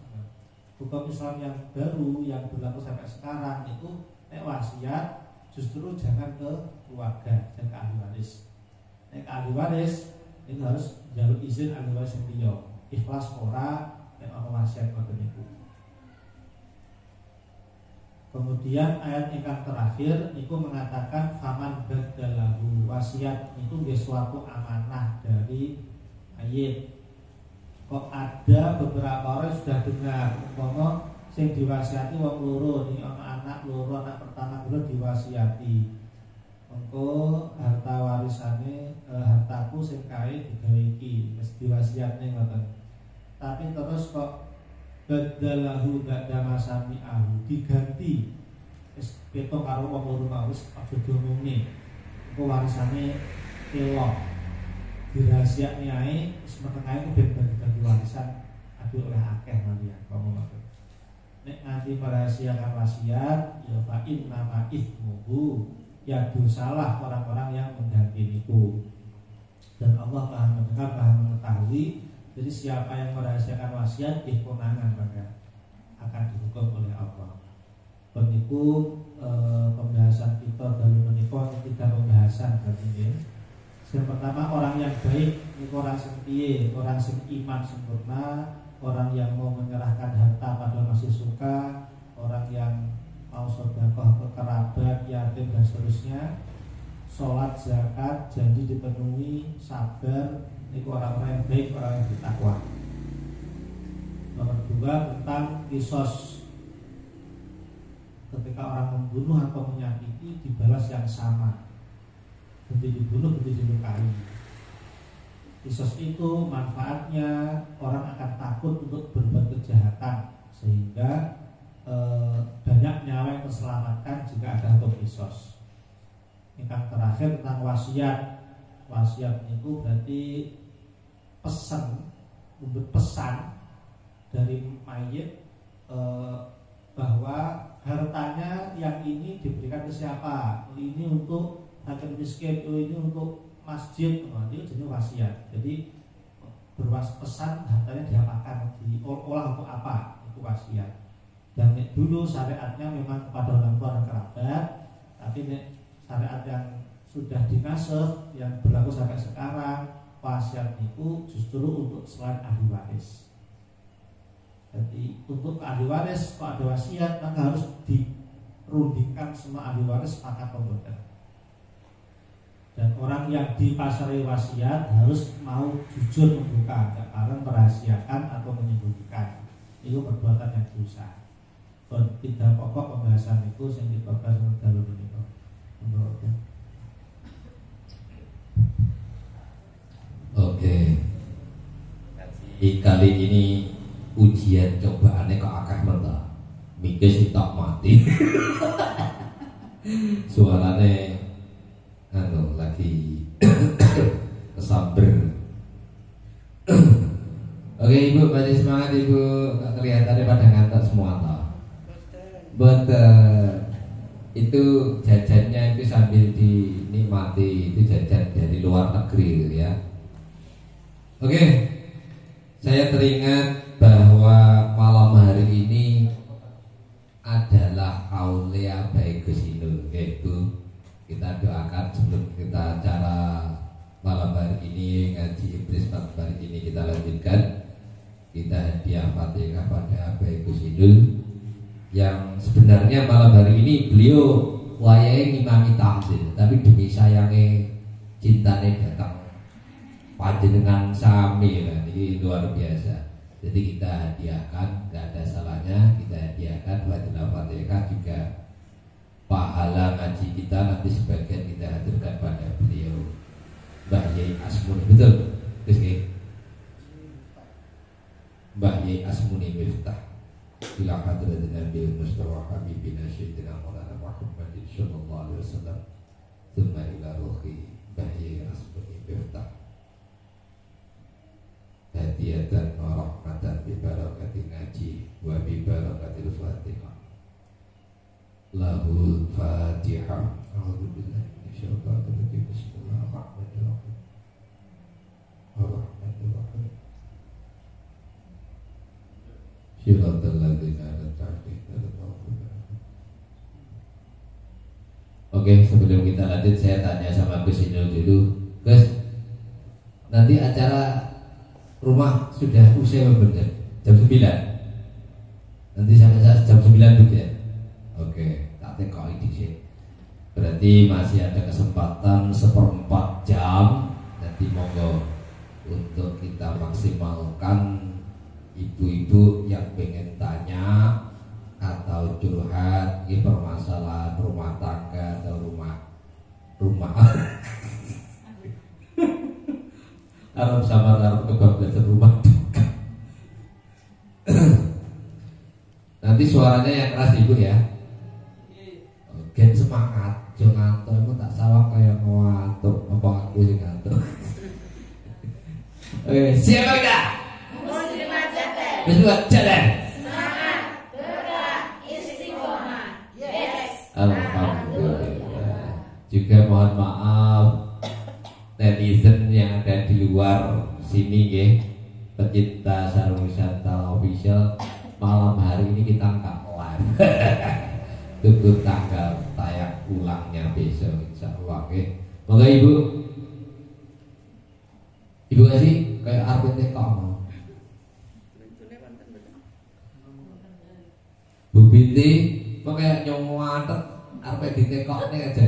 Hukum Islam yang baru yang berlaku sampai sekarang itu nek wasiat justru jangan ke keluarga, jangan ke ahli waris. Nek ke ahli waris itu harus jalur izin ahli waris yang liya. Ikhlas ora nek ana wasiat ngoten niku. Kemudian ayat yang terakhir itu mengatakan faman badalahu, wasiat itu nggih suatu amanah dari mayit. Kok ada beberapa orang sudah dengar umpama sing diwasiati wong loro, ning ana anak loro, anak pertama loro diwasiati. Engko harta warisane hartaku sing kae digawe iki, wis diwasiatne ngoten. Tapi terus kok badalahu ba'da masami'ahu diganti wis ketok karo wong loro mau wis aja diomongne engko warisane kelok dirahasiakne ae wis metengae ku ben bagi warisan aduh oleh akeh malian ngomong ngoten. Nek nganti merahasiakan wasiat ya fa inna ma ithmuhu ya dosalah orang-orang yang mengganti itu. Dan Allah Maha mendengar, Maha mengetahui. Jadi siapa yang merahasiakan wasiat kewenangan maka akan dihukum oleh Allah. Peniku pembahasan kita dalam menikah 3 pembahasan berarti. Yang pertama orang yang baik, orang yang piye, orang yang iman sempurna, orang yang mau menyerahkan harta pada masih suka, orang yang mau sedekah ke kerabat, yatim dan seterusnya, sholat, zakat, janji dipenuhi, sabar. Ini orang-orang yang baik, orang yang bertakwa. Nomor 2 tentang kisos. Ketika orang membunuh atau menyakiti dibalas yang sama. Berarti dibunuh, berarti dilukai. Kisos itu manfaatnya orang akan takut untuk berbuat kejahatan, sehingga banyak nyawa yang terselamatkan jika ada hukum kisos. Yang terakhir tentang wasiat. Wasiat itu berarti pesan dari mayit bahwa hartanya yang ini diberikan ke siapa, ini untuk fakir miskin, ini untuk masjid, ini jenis wasiat. Jadi pesan hartanya diapakan, diolah untuk apa, itu wasiat. Dan dulu syariatnya memang kepada orang tua dan kerabat, tapi syariat yang sudah dinasakh yang berlaku sampai sekarang, wasiat itu justru untuk selain ahli waris. Jadi untuk ahli waris kalau ada wasiat maka harus dirundingkan semua ahli waris sepakat pembuatan. Dan orang yang dipasari wasiat harus mau jujur membuka, tidak bareng merahasiakan atau menyembunyikan. Itu perbuatan yang dosa. Tidak pokok pembahasan itu yang dibahas dalam ini. Oke. Kali ini ujian cobaannya kok akeh mentok. Mikir si tak mati. Suarane lagi kesamber. Oke Ibu, masih semangat Ibu. Kelihatannya pada ngantuk semua toh. Betul. Itu jajannya itu sambil dinikmati, itu jajan dari luar negeri gitu ya. Oke, saya teringat bahwa malam hari ini adalah aulia baik Gus Inul, yaitu kita doakan sebelum kita acara malam hari ini ngaji iblis malam hari ini kita lanjutkan. Kita hadiah Fatihah pada baik Gus Inul yang sebenarnya malam hari ini beliau wayai ngimami tahzir, tapi demi sayangnya cintanya datang panjenengan sami lah, ini luar biasa. Jadi kita hadiahkan, nggak ada salahnya kita hadiahkan Fadilah Fatihah juga. Pahala ngaji kita nanti sebagian kita hadirkan pada beliau Mbak Yai Asmuni, betul? Terus Mbak Yai Asmuni Miftah ila hadratin Nabi Mustafa Habibina Sayyidina Maulana Muhammadin sallallahu alaihi wasallam thumma ila ruhi Mbak Yai Asmuni Miftah hadiyatan wa rahmatan bi barakatin ngaji wa bi barakatil Fatihah. Lahul Fatihah. A'udzu billahi minasyaitonir rajim. Bismillahirrahmanirrahim. Ar-Rahmanir-Rahim. Shiratal ladzina an'amta 'alaihim. Oke, sebelum kita lanjut saya tanya sama Gus Inul dulu. Gus, nanti acara rumah sudah usai bener jam 9. Nanti sampai jam 9 betul ya? Oke, tak tekoi dikit. Berarti masih ada kesempatan 1/4 jam. Nanti monggo untuk kita maksimalkan ibu-ibu yang pengen tanya atau curhat di permasalahan rumah tangga atau rumah Arab sama Arab kebablasan rumah tangga. Nanti suaranya yang keras ibu ya. Gen semangat, jangan ngantuk, aku tak salah kayak ngantuk, apa aku sih ngantuk. Oke, siapa kita? Muslimat Jaten. Muslimat Jaten. Semangat, bergerak, istiqomah. Yes. Alhamdulillah. Juga mohon maaf netizen yang ada di luar sini ya, pecinta Sarung Wisata Official. Malam hari ini kita nggak live. Tunggu tanggal tayang ulangnya besok insyaallah. Oke. Moga ibu kasih kayak RPT kamu. Bu Binti kok kayak nyongoan RPT kok nih aja.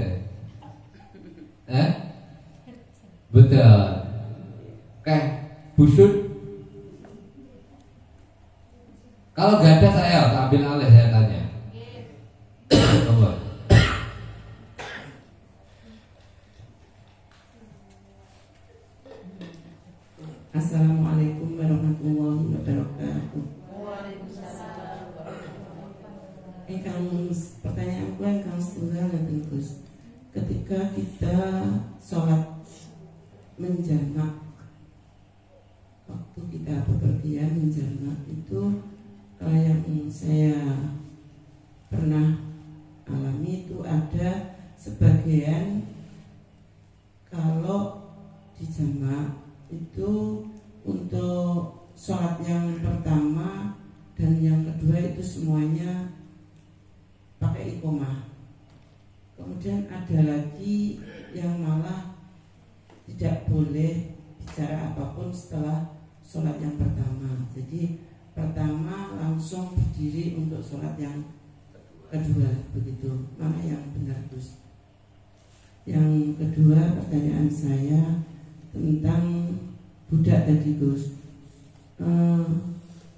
Betul. Kayak busut. Kalau nggak ada saya ambil alih, saya tanya. Assalamualaikum warahmatullahi wabarakatuh. Ingkang pertanyaan gue ingkang setunggal dan Gus. Ketika kita sholat menjamak, waktu kita bepergian menjamak itu, kalau yang saya pernah alami itu ada sebagian kalau di jamak itu untuk sholat yang pertama dan yang kedua itu semuanya pakai iqomah. Kemudian ada lagi yang malah tidak boleh bicara apapun setelah sholat yang pertama. Jadi pertama langsung berdiri untuk sholat yang kedua, begitu. Mana yang benar Gus? Yang kedua pertanyaan saya tentang budak tadi Gus.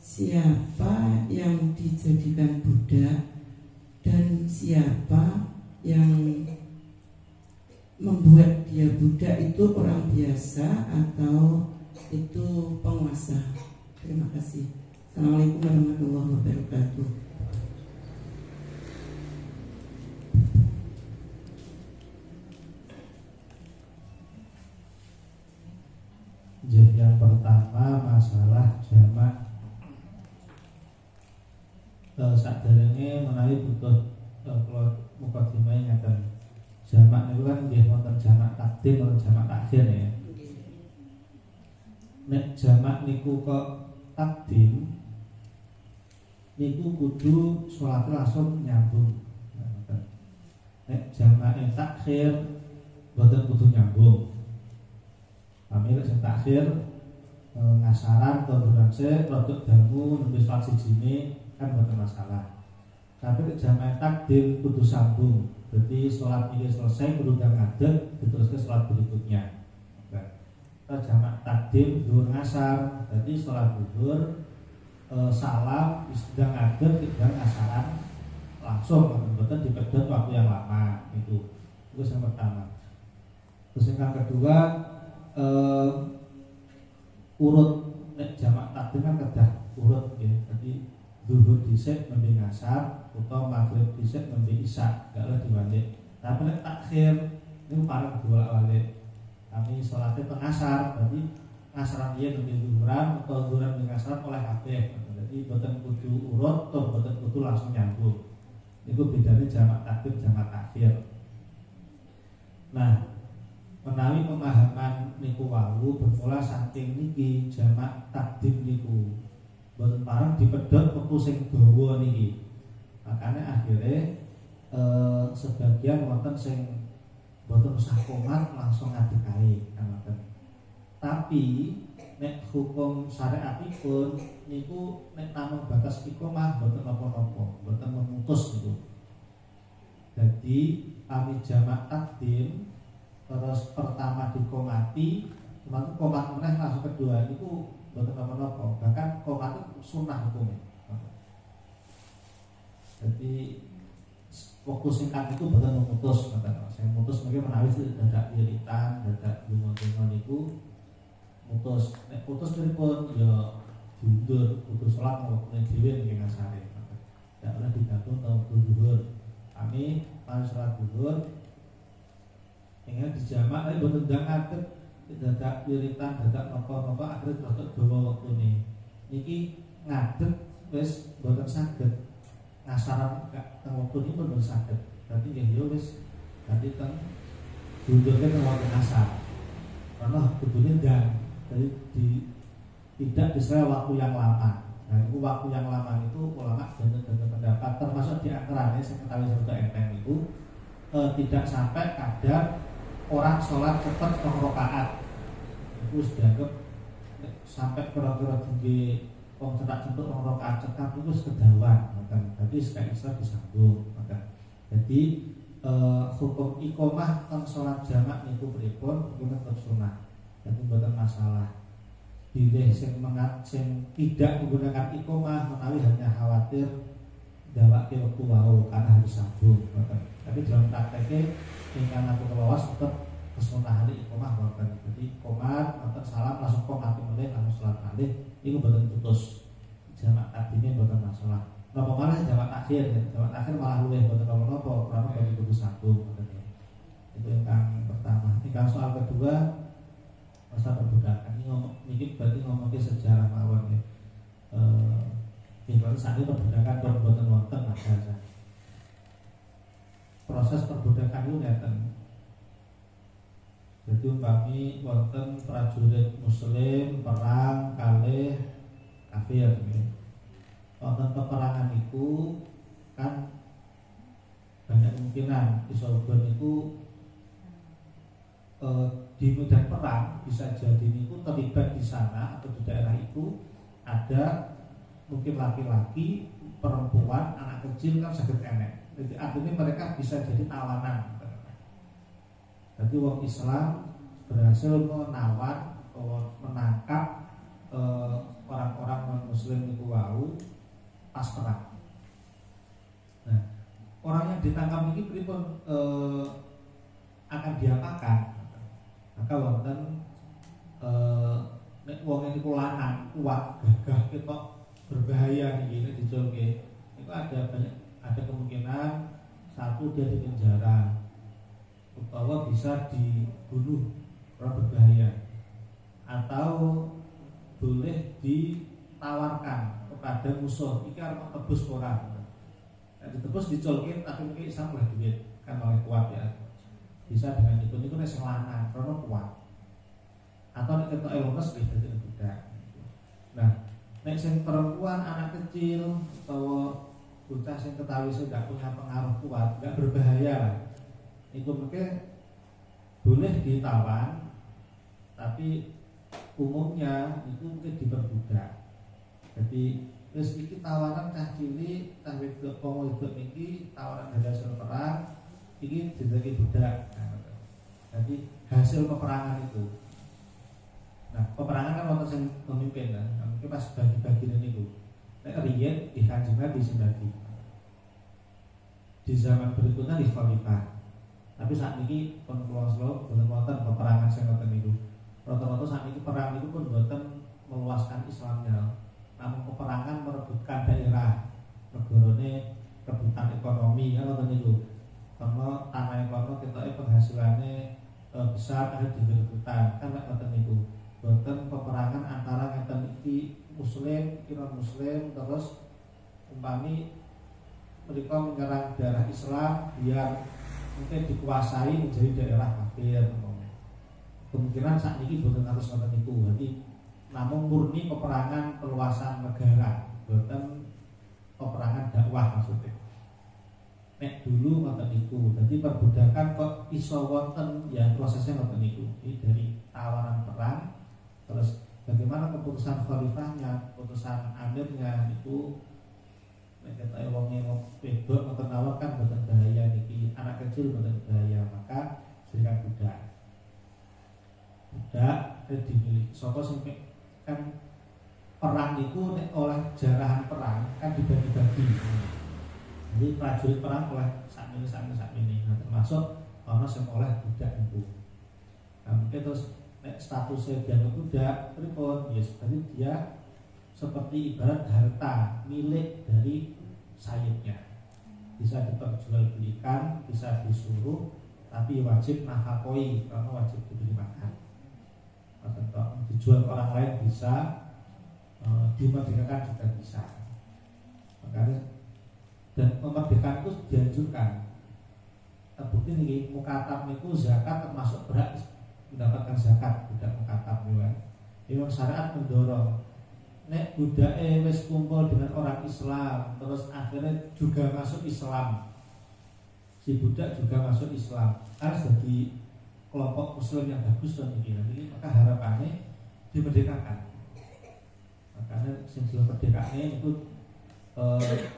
Siapa yang dijadikan budak dan siapa yang membuat dia budak, itu orang biasa atau itu penguasa? Terima kasih. Assalamualaikum warahmatullahi wabarakatuh. Yang pertama masalah jamak. Sakderenge menawi butuh kalau mukadimah ngaten. Jamak niku kan nggih wonten jamak takdim lan jamak takhir ya. Nek jamak niku kok takdim niku kudu sholat langsung nyambung. Nek jamak takhir boten kudu nyambung. Kami sing takhir ngasaran atau durangse produk dangu nembe sholat sijine kan boten masalah. Tapi nek jamak takdim kudu sambung. Jadi sholat ini selesai kudu ngadeg diteruskan sholat berikutnya. Kita jamak takdim zuhur ngasar. Jadi sholat zuhur salam sedang ngadeg sedang ngasaran langsung boten dipedhot waktu yang lama itu yang pertama. Terus yang kedua urut nek jamak takdim kan kedah urut ya. Jadi zuhur dhisik nembe ngasar utawa maghrib dhisik nembe isya gak oleh diwalik. Tapi nek takhir niku pareng bolak-balik. Kami sholatnya teng asar, berarti ngasaran dia nembe zuhuran atau zuhuran nembe ngasar oleh kabeh. Jadi boten kudu urut atau boten kudu langsung nyambung. Niku bedane jamak takdim jamak takhir. Nah, menawi pemahaman niku wau bermula saking niki jamak takdim niku boten pareng dipedhot wektu sing dawa niki. Makanya akhirnya sebagian wonten sing boten usah komat langsung ngadeg kae ngoten. Tapi nek hukum syariatipun niku nek namung batas iqomah boten napa-napa, boten memutus niku. Jadi kami jamak takdim terus pertama dikomati, kemudian komat meneh langsung kedua niku boten napa-napa. Bahkan komat itu sunah hukumnya. Jadi waktu singkat itu boten memutus, kata saya mutus mungkin menawi dadak iritan, dadak bunga-bunga niku mutus. Nek putus pripun ya diundur, putus salat waktu dhewe nggih ngasare. Tidak oleh digabung atau zuhur. Kami pas salat zuhur ingin dijamak tapi boten ndang ngadeg, dadak iritan, dadak napa-napa akhirnya dadak dawa wektune. Niki ngadeg wis boten saged. Ngasaran teng waktu ini pun sakit. Berarti ya wis berarti teng diundurkan teng waktu ngasar. Karena kudunya dan jadi tidak diserah waktu yang lama. Nah itu waktu yang lama itu ulama dan pendapat termasuk di antaranya sekretari sudah enteng itu tidak sampai kadar orang sholat cepat 2 rakaat. Itu sudah sampai kira-kira tinggi wong cetak jemput 2 rakaat cekap itu sekedawan. Jadi sekali Islam disambung. Jadi hukum iqomah tentang sholat jamak niku pripun hukum tetap sunah. Jadi bukan masalah. Bilih sing tidak menggunakan iqomah menawi hanya khawatir dawake wektu wau karena harus sambung. Tapi dalam prakteknya ingkang aku kelowas tetap kesunahan iqomah wonten. Jadi qomat wonten salam langsung qomat meneh langsung sholat malih iku boten putus. Jamak takdimnya boten masalah. Napa malah jamak takhir, jamak takhir malah luwih boten napa-napa, karena bagi kudu sambung ngoten ya. Itu yang pertama. Yang soal kedua masalah perbudakan. Ini berarti ngomongin sejarah mawon ya. Kalau saat ini perbudakan boten wonten saja. Proses perbudakan itu ngeten. Jadi umpami wonten prajurit muslim perang kalih kafir ya. Wonten peperangan itu kan banyak kemungkinan isoben itu di medan perang bisa jadi itu terlibat di sana atau di daerah itu ada mungkin laki-laki, perempuan, anak kecil kan sakit enek. Jadi artinya mereka bisa jadi tawanan. Jadi wong Islam berhasil menawan atau menangkap orang-orang non Muslim itu wau pas perang. Nah, orang yang ditangkap ini pripun akan diapakan? Maka wonten nek wong niku lanang kuat gagah ketok berbahaya nih ini dicolke. Itu ada kemungkinan satu dia dipenjara, atau bisa dibunuh orang berbahaya, atau boleh ditawarkan kepada musuh iki arep tebus ora. Nek ditebus dicolke tapi mungkin Islam oleh duit kan oleh kuat ya. Bisa dengan itu nek sing lanang karena kuat. Atau nek ketok lemes bisa dadi budak. Nah, nek sing perempuan anak kecil atau bocah sing ketahui sudah punya pengaruh kuat, enggak berbahaya lah. Itu mungkin boleh ditawan, tapi umumnya itu mungkin diperbudak. Jadi terus iki tawanan cah cilik, cah wedok wong wedok niki tawanan dari hasil perang iki didadi budak. Nah, jadi hasil peperangan itu. Nah, peperangan kan wonten sing memimpin kan. Nah, mungkin pas bagi-bagi niku. Nek riyen di Kanjeng Nabi sembagi. Di zaman berikutnya di khalifah. Tapi saat ini pun kula slow boten wonten peperangan sing ngoten niku. Rata-rata saat ini perang itu pun boten meluaskan Islamnya. Namun peperangan merebutkan daerah, negarane rebutan ekonomi kan ngoten niku. Karena tanah ekonomi ketoke penghasilannya besar ada direbutan kan ngoten niku. Boten peperangan antara ngeten iki muslim, non muslim terus umpami mereka menyerang daerah Islam biar mungkin dikuasai menjadi daerah kafir. Kemungkinan saat ini boten harus ngoten niku. Jadi namun murni peperangan perluasan negara, boten peperangan dakwah maksudnya. Nek dulu ngoten niku. Jadi perbudakan kok iso wonten ya prosesnya ngoten niku. Ini dari tawanan perang terus bagaimana keputusan khalifahnya, keputusan amirnya itu nek ketoke wonge wedok ngoten nawar kan boten bahaya niki, anak kecil boten bahaya, maka serikat budak. Budak dimiliki sapa sing kan perang itu nek oleh jarahan perang kan dibagi-bagi. Jadi prajurit perang oleh sakmene. Nah, termasuk ana sing oleh budak itu. Nah, mungkin terus nek statusnya dia budak pripun? Yes, tadi dia seperti ibarat harta milik dari sayidnya. Bisa diperjualbelikan, bisa disuruh, tapi wajib nafakoi karena wajib diberi makan. Atau dijual ke orang lain bisa, dimerdekakan juga bisa. Makanya dan memerdekakan itu dianjurkan. Terbukti nih mukatab itu zakat termasuk berhak mendapatkan zakat budak mukatab nih kan. Memang syariat mendorong. Nek budake wis kumpul dengan orang Islam, terus akhirnya juga masuk Islam. Si budak juga masuk Islam. Harus jadi kelompok muslim yang bagus dan ini maka harapannya dimerdekakan. Makanya sing merdekane itu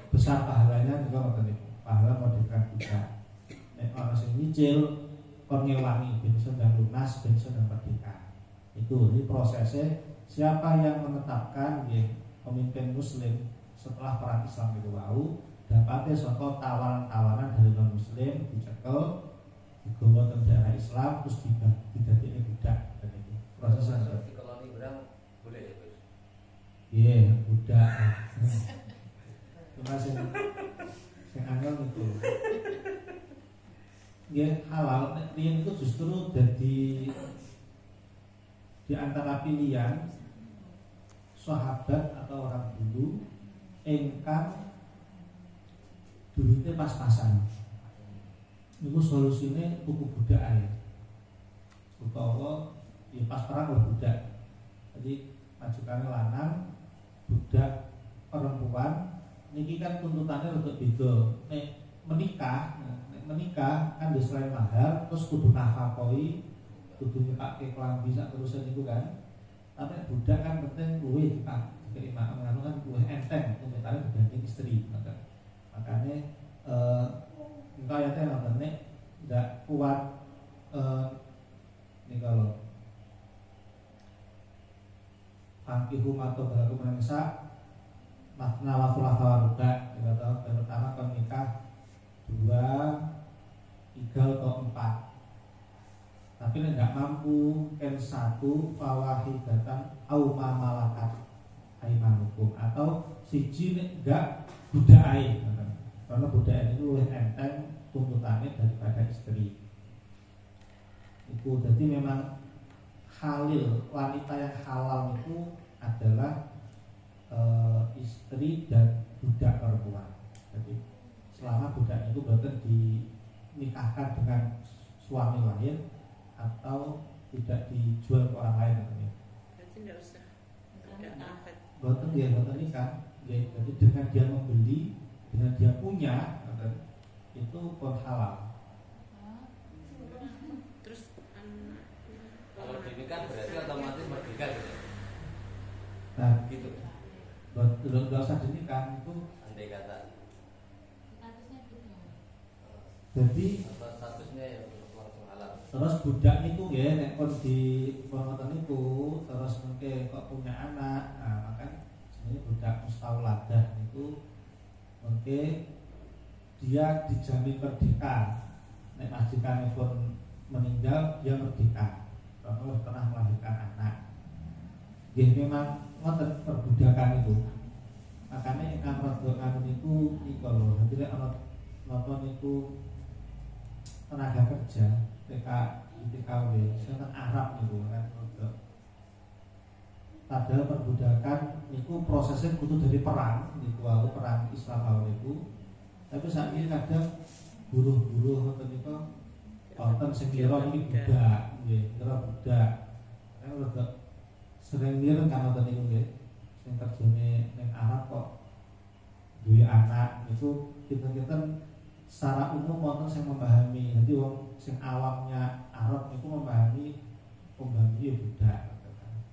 besar pahalanya juga ngoten niku. Pahala merdeka budak. Nek ana sing nyicil kon ngewangi ben sedang lunas, ben sedang merdeka. Itu ini prosesnya. Siapa yang menetapkan pemimpin muslim setelah perang Islam itu wau dapatnya saka tawanan-tawanan dari non muslim dicekel digawa ke daerah Islam terus didadekne budak dan itu prosesnya di koloni berang boleh ya Gus? Iya budak cuma sing angel itu dia halal ini itu justru jadi di antara pilihan sahabat atau orang dulu engkang duitnya pas-pasan. Itu solusinya buku budak ya. Utawa ya pas perang lah budak. Jadi majikannya lanang, budak perempuan. Niki kan tuntutannya untuk beda. Menikah kan selain mahar terus kudu nafakoi, kudu nyekake kelambi sak terusan itu kan. Tapi budak kan penting luwih keimbangan nganu kan luwih enteng tuntutannya dibanding istri. Makanya engkau ya teh nonton nggak kuat nih kalau fangkihum atau berlaku menisa makna wafulah tawaruda atau pertama kan nikah 2, 3 atau 4. Tapi nggak mampu kan 1 fawahidatan au ma malakat aimanukum atau siji nek enggak budaya, karena budaya itu lebih enteng tuntutannya daripada istri. Itu jadi memang halil, wanita yang halal itu adalah istri dan budak perempuan. Jadi selama budak itu betul dinikahkan dengan suami lain atau tidak dijual ke orang lain. Berarti tidak usah budak nafet. Betul dia betul nikah. Ya, jadi dengan dia membeli, dengan dia punya, itu pun halal. Terus Kalau dinikah berarti otomatis merdeka gitu. Nah, Gitu. nggak usah dinikah itu. Andai kata Jadi atau statusnya ya langsung halal. terus budak itu ya nek kon di penonton itu terus mungkin kok punya anak, nah maka sebenarnya budak mustauladah itu mungkin dia dijamin merdeka. Nek majikannya pun meninggal dia merdeka karena pernah melahirkan anak. Ya memang ngoten perbudakan itu. Makanya yang rodok itu niku lho. Jadi nek ana napa niku tenaga kerja TKW seneng Arab niku kan rodok. Padahal perbudakan niku prosesnya kudu dari perang niku wae perang Islam niku. Tapi saat ini kadang buruh-buruh ngoten niku wonten sing kira iki budak, nggih, kira budak. Kan rodok sering mireng kan ngoten niku nggih. Sing kerjane ning Arab kok duwe anak niku kita secara umum wonten sing memahami. Jadi wong sing awamnya Arab niku memahami pembantu budak.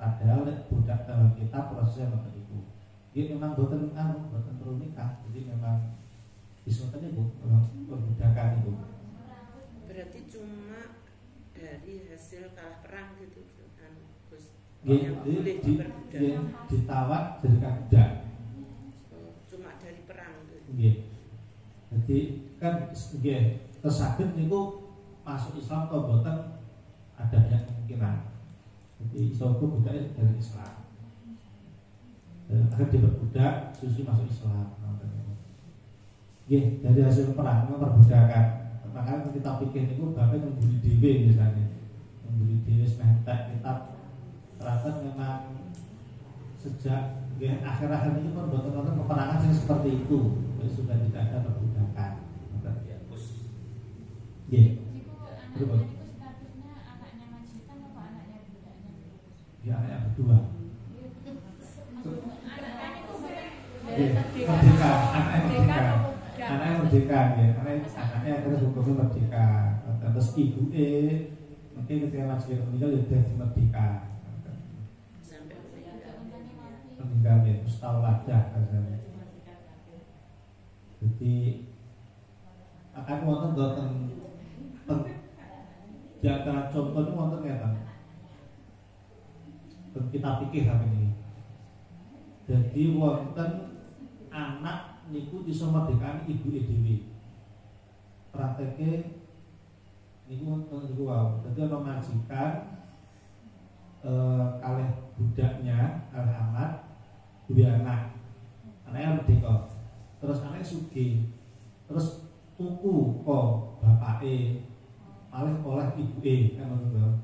Padahal budak dalam kita prosesnya ngoten niku. Nggih memang boten boten perlu nikah. Jadi memang disebutnya Bu, perbudakan itu. berarti cuma dari hasil kalah perang gitu kan Gus. Nggih, Yang boleh diperbudak. ditawar jadi budak. Cuma dari perang gitu. Nggih. Jadi kan nggih kesaged niku masuk Islam atau boten ada banyak kemungkinan. Jadi iso budak dari Islam. Dan akhirnya diperbudak susu masuk Islam. Nggih, dari hasil perang perbudakan. Makanya kita pikir itu bahkan membuli dewe misalnya, membuli dewe sementek kita ternyata memang sejak akhir-akhir ini pun betul-betul peperangan yang seperti itu. Jadi sudah tidak ada perbudakan. Ya, Gus. Nggih. Itu statusnya anaknya majikan apa anaknya budaknya? Ya anak yang kedua. Anaknya itu Merdeka, anaknya merdeka. Anaknya merdeka ya, anaknya terus hukumnya merdeka. Terus ibu mungkin ketika masih meninggal ya jadi merdeka. Sampai Meninggal ya, mustauladah rasanya. Jadi akan wonten boten di antara contoh itu wonten ngeten. Kita pikir hari ini. Jadi wonten anak niku iso merdekani ibuke dhewe. Prakteke niku wow. Dadi ana majikan kalih budaknya kalih amat duwe anak. Anaknya merdeka. Terus anaknya sugih. Terus tuku kok bapake malih oleh ibuke kan ngono.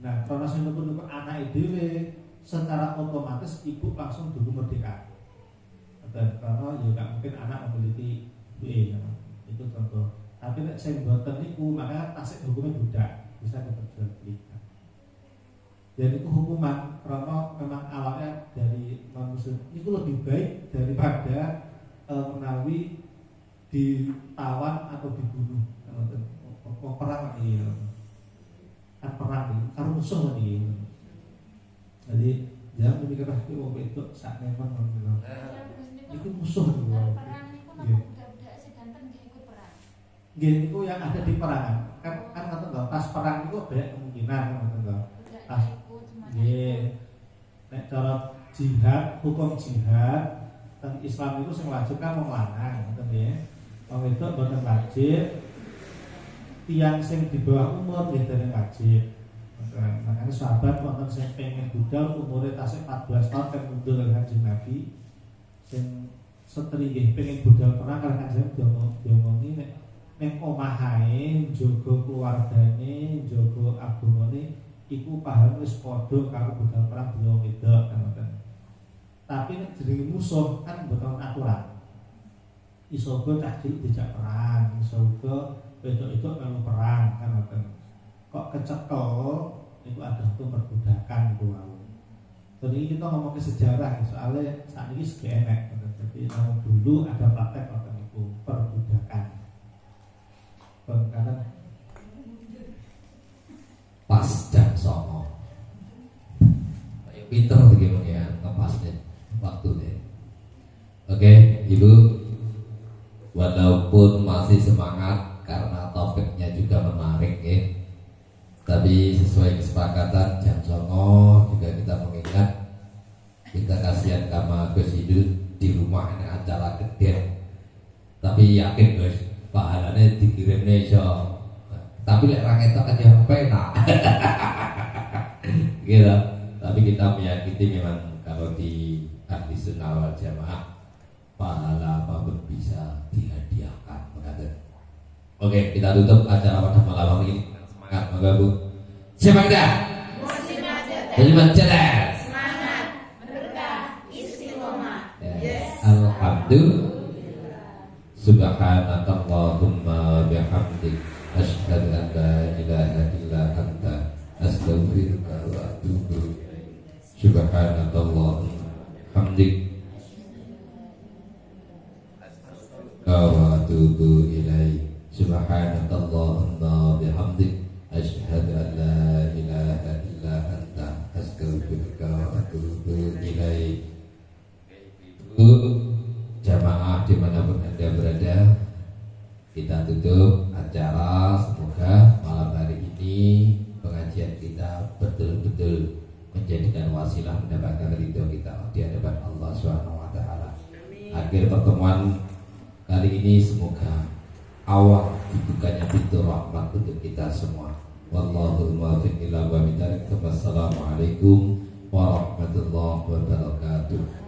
Nah, karena sing nuku anake dhewe secara otomatis ibu langsung dulu merdeka. Dan karena ya gak mungkin anak memiliki ibu itu contoh. Tapi nek sing boten niku maka tasik hukumnya budak bisa diperjualbelikan. Jadi itu hukuman karena memang awalnya dari non-muslim itu lebih baik daripada menawi ditawan atau dibunuh. Perang ini kan perang ini kan musuh ini. Jadi jangan memikirkan itu saat memang itu musuh nih. perang itu nama budak-budak si ganteng dia ikut perang. Gini itu yang ada di perangan kan kata nggak pas perang itu banyak kemungkinan kata nggak. Budaknya Ah, ikut semuanya. Iya. Nek cara jihad hukum jihad dan Islam itu yang wajib kan melarang, gitu ya. Kalau itu bukan wajib. Tiang sing di bawah umur ya dari wajib. Makanya sahabat wonten sing pengen budal umurnya tasik 14 tahun kan mundur dari Kanjeng Nabi sing setri nggih pengen budal perang kan kanjeng diomongi nek ning omah ae njaga keluargane, njaga agamane iku paham wis padha karo budal perang dia wedok kan ngoten. Tapi nek jenenge musuh kan mboten aturan. Iso uga cah cilik dijak perang, iso uga wedok-wedok melu perang kan ngoten. Kok kecekel itu ada tuh perbudakan itu mau. Jadi kita ngomong ke sejarah soalnya saat ini sudah enak. Jadi dulu ada praktek waktu itu perbudakan. Karena pas jam 09.00 pinter bagaimana ya ngepasnya waktu deh. Oke, Ibu, walaupun masih semangat karena topiknya juga menarik ya. Tapi sesuai kesepakatan jam 09.00 juga kita mengingat kita kasihan sama Gus Hidup di rumah ini acara gede. Tapi yakin Gus pahalanya dikirimnya iso. Tapi lek ra ketok aja penak. Gitu. Tapi kita meyakini memang kalau di ahli sunnah wal jamaah pahala apapun bisa dihadiahkan. Oke, kita tutup acara pada malam ini. Semangat, moga Bu. Siapa kita? Muslimat Jadad. Semangat, berkah, istiqomah. Yes. Alhamdulillah. Subhanakallahumma bihamdik asyhadu an la ilaha illa anta astaghfiruka wa atubu ilaik. Subhanakallahumma bihamdik wa atubu ilaik. Subhanakallahumma bihamdik asyhadu an la ilaha illa anta astaghfiruka wa atubu ilaik. Ibu jamaah dimanapun Anda berada, kita tutup acara. Semoga malam hari ini pengajian kita betul-betul menjadikan wasilah mendapatkan ridho kita di hadapan Allah SWT. Akhir pertemuan kali ini semoga awal dibukanya pintu rahmat untuk kita semua. Wallahu muwaffiq ila aqwamit thoriq. Wassalamualaikum warahmatullahi wabarakatuh.